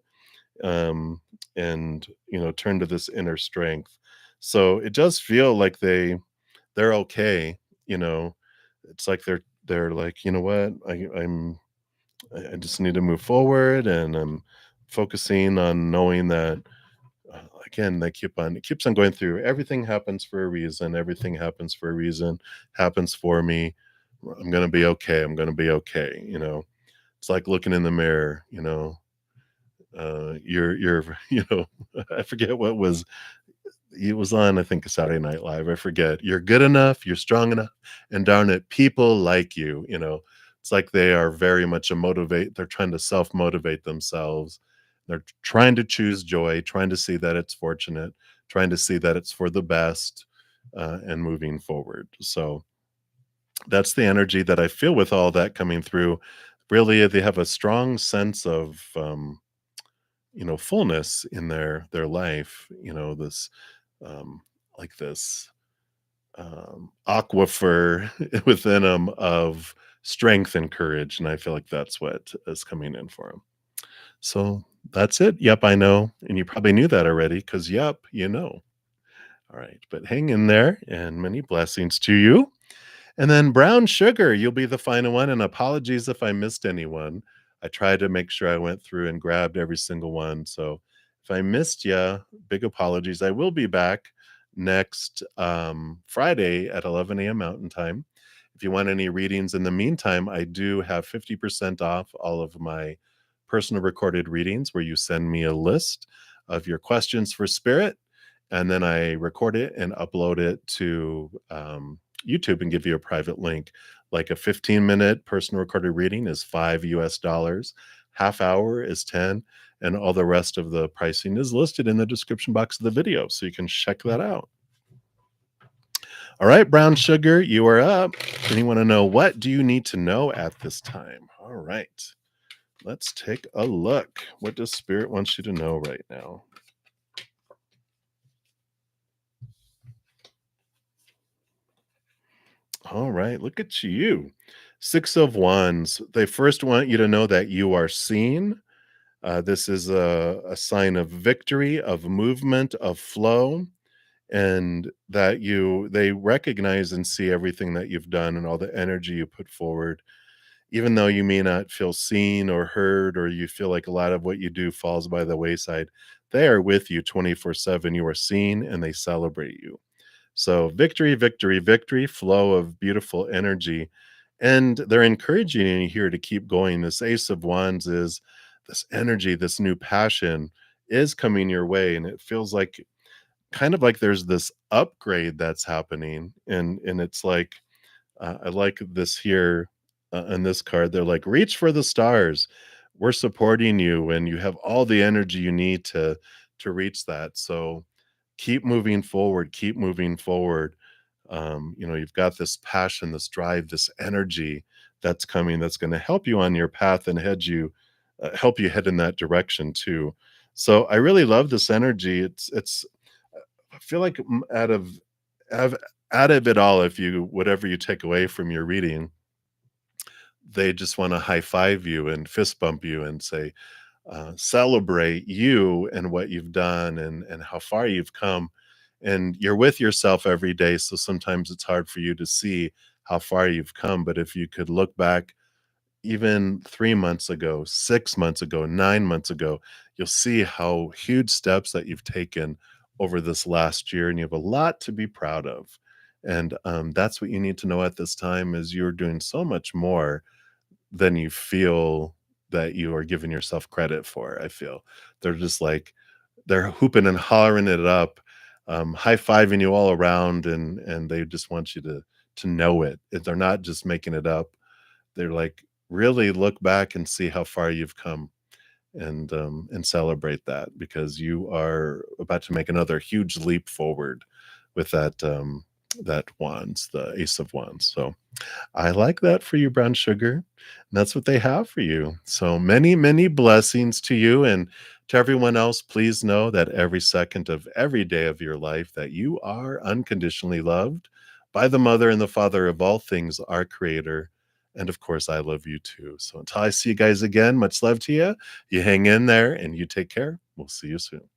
um and turn to this inner strength. So it does feel like they're okay, you know. It's like they're like, "You know what? I just need to move forward," and I'm focusing on knowing that, again, they keep on it keeps on going through, "Everything happens for a reason, everything happens for a reason, happens for me. I'm gonna be okay, I'm gonna be okay," you know? It's like looking in the mirror, you're I forget what was it was on, I think, Saturday Night Live, I forget. "You're good enough, you're strong enough, and darn it, people like you," you know? It's like they are very much a motivate they're trying to self-motivate themselves. They're trying to choose joy, trying to see that it's fortunate, trying to see that it's for the best, and moving forward. So, that's the energy that I feel with all that coming through. Really, they have a strong sense of, fullness in their life, this, um, like this aquifer within them of strength and courage, and I feel like that's what is coming in for them. So that's it. Yep, I know, and you probably knew that already because yep, you know. All right, but hang in there, and many blessings to you. And then brown sugar, you'll be the final one, and apologies if I missed anyone. I tried to make sure I went through and grabbed every single one, so if I missed you, big apologies. I will be back next, Friday at 11 a.m. Mountain Time. If you want any readings in the meantime, I do have 50% off all of my personal recorded readings where you send me a list of your questions for spirit, and then I record it and upload it to, YouTube and give you a private link. Like a 15-minute personal recorded reading is $5 US, half hour is 10, and all the rest of the pricing is listed in the description box of the video, so you can check that out. All right, brown sugar, you are up. And you want to know what do you need to know at this time? All right, let's take a look. What does spirit want you to know right now? All right, look at you. Six of Wands. They first want you to know that you are seen. This is a sign of victory, of movement, of flow, and that they recognize and see everything that you've done and all the energy you put forward. Even though you may not feel seen or heard, or you feel like a lot of what you do falls by the wayside, they are with you 24/7. You are seen and they celebrate you. So victory, victory, victory, flow of beautiful energy. And they're encouraging you here to keep going. This Ace of Wands is this energy, this new passion is coming your way. And it feels like kind of like there's this upgrade that's happening. And it's like, I like this here on this card. They're like, reach for the stars. We're supporting you, and you have all the energy you need to reach that. So keep moving forward. Keep moving forward. You've got this passion, this drive, this energy that's coming. That's going to help you on your path and help you head in that direction too. So I really love this energy. It's I feel like av out of it all, if you whatever you take away from your reading, they just wanna high five you and fist bump you and say, celebrate you and what you've done and how far you've come, and you're with yourself every day, so sometimes it's hard for you to see how far you've come, but if you could look back even 3 months ago, 6 months ago, 9 months ago, you'll see how huge steps that you've taken over this last year, and you have a lot to be proud of. And, that's what you need to know at this time is you're doing so much more than you feel that you are giving yourself credit for, I feel. They're just like they're hooping and hollering it up, high-fiving you all around, and they just want you to know it. They're not just making it up. They're like, really look back and see how far you've come and celebrate that because you are about to make another huge leap forward with that wands, the Ace of Wands. So I like that for you, brown sugar. And that's what they have for you. So many, many blessings to you and to everyone else. Please know that every second of every day of your life that you are unconditionally loved by the mother and the father of all things, our creator. And of course, I love you too. So until I see you guys again, much love to you. You hang in there and you take care. We'll see you soon.